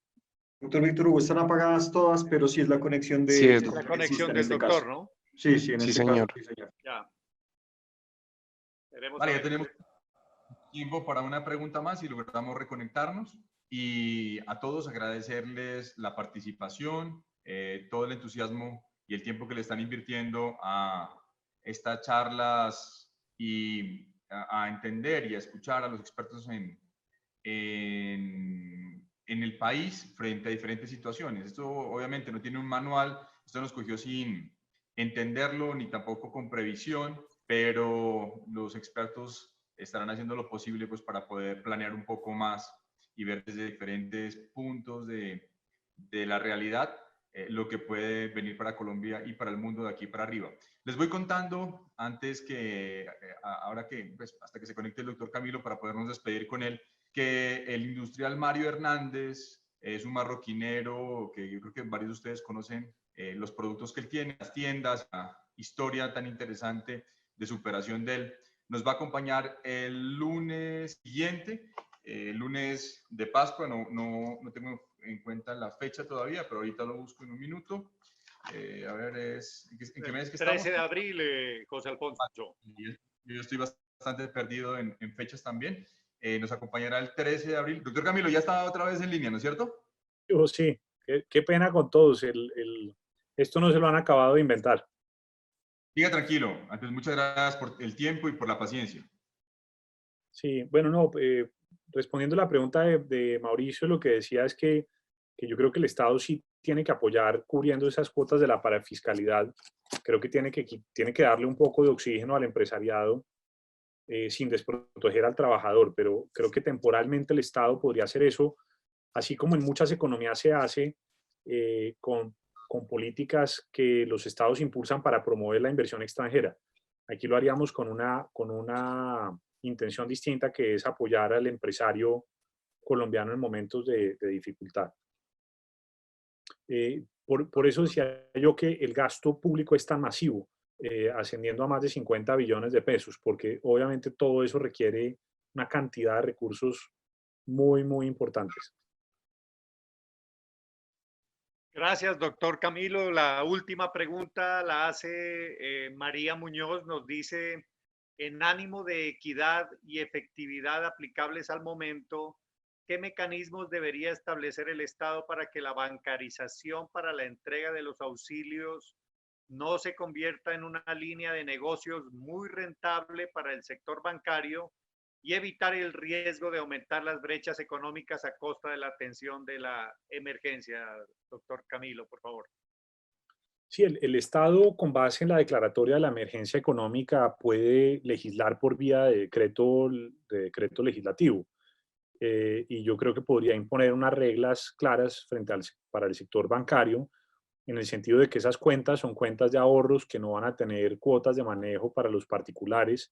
Doctor Víctor Hugo, están apagadas todas, pero sí es la conexión Sí, es la conexión del doctor, ¿no? Sí, sí, en Sí, este señor. caso, sí, señor. Ya. Veremos Vale, a ya ver. tenemos tiempo para una pregunta más y logramos reconectarnos. Y a todos agradecerles la participación, todo el entusiasmo y el tiempo que le están invirtiendo a estas charlas y a entender y a escuchar a los expertos en el país frente a diferentes situaciones. Esto obviamente no tiene un manual, esto nos cogió sin entenderlo ni tampoco con previsión, pero los expertos estarán haciendo lo posible pues, para poder planear un poco más y ver desde diferentes puntos de la realidad lo que puede venir para Colombia y para el mundo de aquí para arriba. Les voy contando antes que, ahora que, pues, hasta que se conecte el doctor Camilo para podernos despedir con él, que el industrial Mario Hernández es un marroquinero que yo creo que varios de ustedes conocen los productos que él tiene, las tiendas, la historia tan interesante de superación de él. Nos va a acompañar el lunes siguiente el lunes de Pascua, no tengo en cuenta la fecha todavía, pero ahorita lo busco en un minuto. A ver, ¿en qué mes que estamos? 13 de abril, José Alfonso. Yo estoy bastante perdido en fechas también. Nos acompañará el 13 de abril. Doctor Camilo, ya está otra vez en línea, ¿no es cierto? Oh, sí, qué pena con todos. Esto no se lo han acabado de inventar. Siga tranquilo. Antes, muchas gracias por el tiempo y por la paciencia. Sí, bueno, no, respondiendo a la pregunta de Mauricio, lo que decía es que yo creo que el Estado sí tiene que apoyar cubriendo esas cuotas de la parafiscalidad. Creo que tiene que darle un poco de oxígeno al empresariado sin desproteger al trabajador, pero creo que temporalmente el Estado podría hacer eso, así como en muchas economías se hace con políticas que los estados impulsan para promover la inversión extranjera. Aquí lo haríamos con una intención distinta, que es apoyar al empresario colombiano en momentos de dificultad. Por eso decía yo que el gasto público es tan masivo, ascendiendo a más de 50 billones de pesos, porque obviamente todo eso requiere una cantidad de recursos muy, muy importantes. Gracias, doctor Camilo. La última pregunta la hace María Muñoz. Nos dice, en ánimo de equidad y efectividad aplicables al momento, ¿qué mecanismos debería establecer el Estado para que la bancarización para la entrega de los auxilios no se convierta en una línea de negocios muy rentable para el sector bancario y evitar el riesgo de aumentar las brechas económicas a costa de la atención de la emergencia? Doctor Camilo, por favor. Sí, el Estado, con base en la declaratoria de la emergencia económica, puede legislar por vía de decreto legislativo. Y yo creo que podría imponer unas reglas claras para el sector bancario, en el sentido de que esas cuentas son cuentas de ahorros que no van a tener cuotas de manejo para los particulares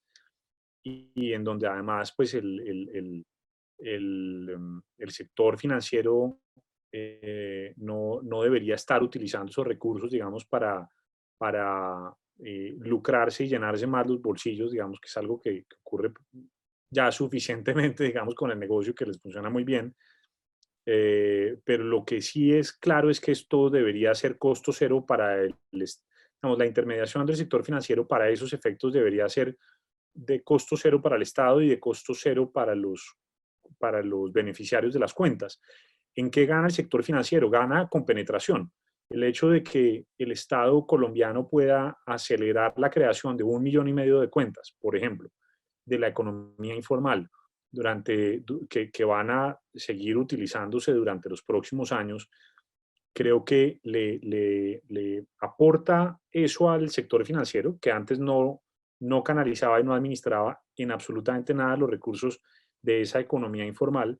y en donde además pues el sector financiero no debería estar utilizando esos recursos, digamos, para lucrarse y llenarse más los bolsillos, digamos, que es algo que ocurre ya suficientemente, digamos, con el negocio que les funciona muy bien. Pero lo que sí es claro es que esto debería ser costo cero para digamos, la intermediación del sector financiero para esos efectos debería ser de costo cero para el Estado y de costo cero para los beneficiarios de las cuentas. ¿En qué gana el sector financiero? Gana con penetración. El hecho de que el Estado colombiano pueda acelerar la creación de 1,5 millones de cuentas, por ejemplo, de la economía informal, que van a seguir utilizándose durante los próximos años, creo que le aporta eso al sector financiero, que antes no canalizaba y no administraba en absolutamente nada los recursos de esa economía informal,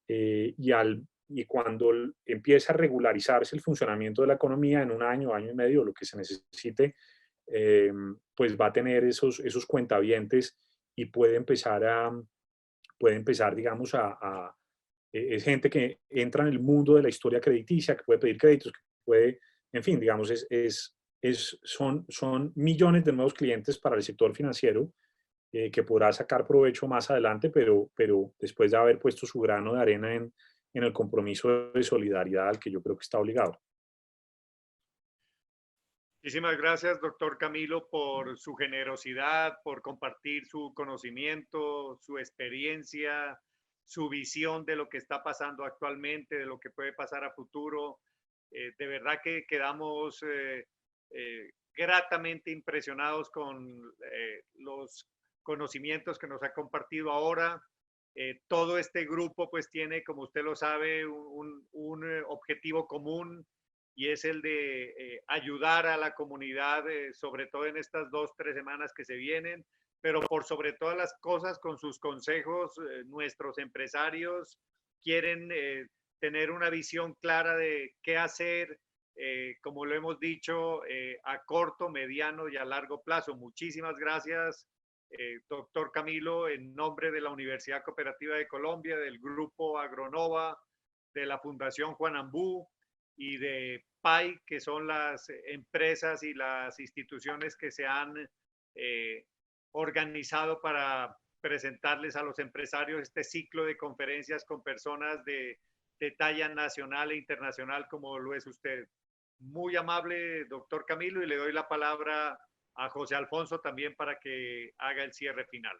y cuando empieza a regularizarse el funcionamiento de la economía en un año, año y medio, lo que se necesite, pues va a tener esos cuentavientes y puede empezar, digamos, es gente que entra en el mundo de la historia crediticia, que puede pedir créditos, que puede, en fin, digamos, son millones de nuevos clientes para el sector financiero, que podrá sacar provecho más adelante, pero después de haber puesto su grano de arena en el compromiso de solidaridad al que yo creo que está obligado. Muchísimas gracias, doctor Camilo, por su generosidad, por compartir su conocimiento, su experiencia, su visión de lo que está pasando actualmente, de lo que puede pasar a futuro. De verdad que quedamos gratamente impresionados con los conocimientos que nos ha compartido ahora. Todo este grupo pues tiene, como usted lo sabe, un objetivo común, y es el de ayudar a la comunidad, sobre todo en estas 2-3 semanas que se vienen, pero por sobre todas las cosas, con sus consejos, nuestros empresarios quieren tener una visión clara de qué hacer, como lo hemos dicho, a corto, mediano y a largo plazo. Muchísimas gracias, doctor Camilo, en nombre de la Universidad Cooperativa de Colombia, del Grupo Agronova, de la Fundación Juan Ambú y de PAI, que son las empresas y las instituciones que se han organizado para presentarles a los empresarios este ciclo de conferencias con personas de talla nacional e internacional como lo es usted. Muy amable, doctor Camilo, y le doy la palabra a José Alfonso también para que haga el cierre final.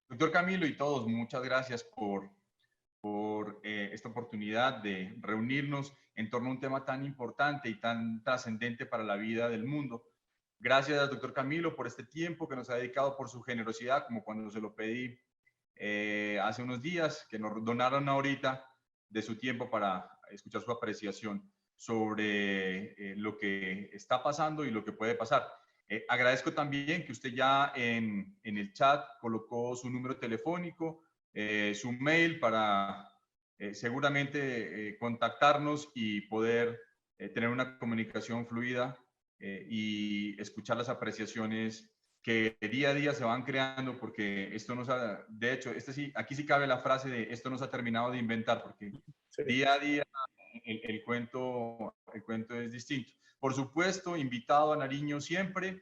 Doctor Camilo y todos, muchas gracias por esta oportunidad de reunirnos en torno a un tema tan importante y tan trascendente para la vida del mundo. Gracias, doctor Camilo, por este tiempo que nos ha dedicado, por su generosidad, como cuando se lo pedí hace unos días, que nos donaron una horita de su tiempo para escuchar su apreciación sobre lo que está pasando y lo que puede pasar. Agradezco también que usted ya en el chat colocó su número telefónico, su mail para seguramente contactarnos y poder tener una comunicación fluida y escuchar las apreciaciones que día a día se van creando, porque esto nos ha, de hecho, aquí sí cabe la frase de esto nos ha terminado de inventar, porque Sí. día a día el cuento es distinto. Por supuesto, invitado a Nariño siempre.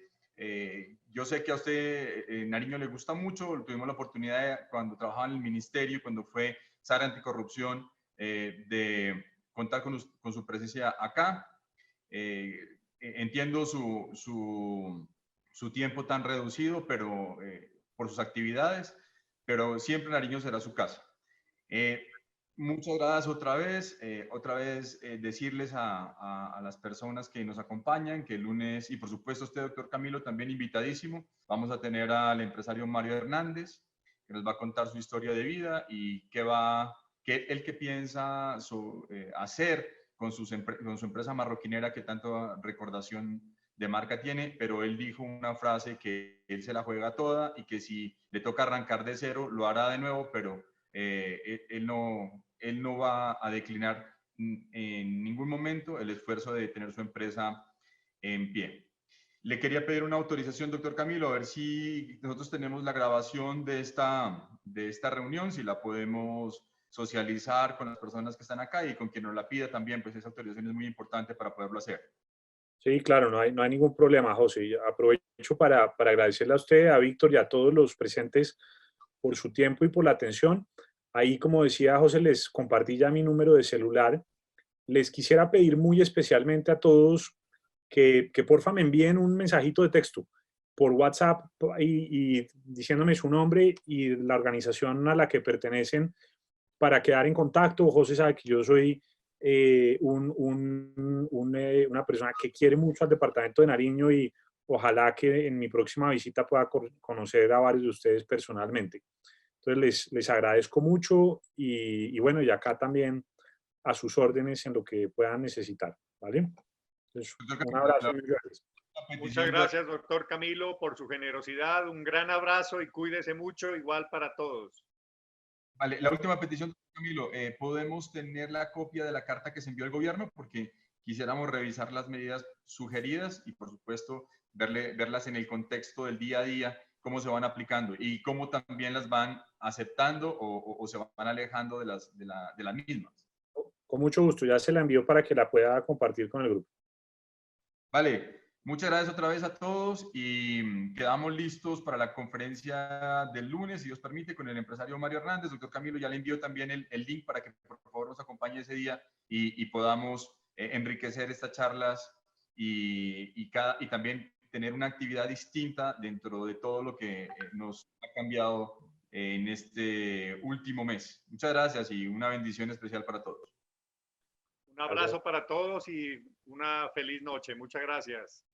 Yo sé que a usted Nariño le gusta mucho, tuvimos la oportunidad cuando trabajaba en el ministerio, cuando fue SAR Anticorrupción, de contar con su presencia acá. Entiendo su tiempo tan reducido, pero por sus actividades, pero siempre Nariño será su casa. Muchas gracias otra vez. Decirles a las personas que nos acompañan que el lunes, y por supuesto usted, doctor Camilo, también invitadísimo, vamos a tener al empresario Mario Hernández, que nos va a contar su historia de vida y qué piensa hacer con su empresa marroquinera que tanto recordación de marca tiene, pero él dijo una frase que él se la juega toda y que si le toca arrancar de cero, lo hará de nuevo, pero él no va a declinar en ningún momento el esfuerzo de tener su empresa en pie. Le quería pedir una autorización, doctor Camilo, a ver si nosotros tenemos la grabación de esta reunión, si la podemos socializar con las personas que están acá y con quien nos la pida también, pues esa autorización es muy importante para poderlo hacer. Sí, claro, no hay ningún problema, José. Aprovecho para agradecerle a usted, a Víctor y a todos los presentes por su tiempo y por la atención. Ahí, como decía José, les compartí ya mi número de celular. Les quisiera pedir muy especialmente a todos que porfa me envíen un mensajito de texto por WhatsApp y diciéndome su nombre y la organización a la que pertenecen para quedar en contacto. José sabe que yo soy una persona que quiere mucho al departamento de Nariño y ojalá que en mi próxima visita pueda conocer a varios de ustedes personalmente. Entonces les agradezco mucho y bueno, y acá también a sus órdenes en lo que puedan necesitar, ¿vale? Entonces, un abrazo y mil gracias. Muchas gracias, doctor Camilo, por su generosidad. Un gran abrazo y cuídese mucho, igual para todos. Vale, la última petición, Camilo, ¿podemos tener la copia de la carta que se envió al gobierno? Porque quisiéramos revisar las medidas sugeridas y, por supuesto, verlas en el contexto del día a día, cómo se van aplicando y cómo también las van aceptando o se van alejando de las mismas. Con mucho gusto, ya se la envío para que la pueda compartir con el grupo. Vale, muchas gracias otra vez a todos y quedamos listos para la conferencia del lunes, si Dios permite, con el empresario Mario Hernández. Doctor Camilo, ya le envío también el link para que por favor nos acompañe ese día y podamos enriquecer estas charlas y también tener una actividad distinta dentro de todo lo que nos ha cambiado en este último mes. Muchas gracias y una bendición especial para todos. Un abrazo para todos y una feliz noche. Muchas gracias.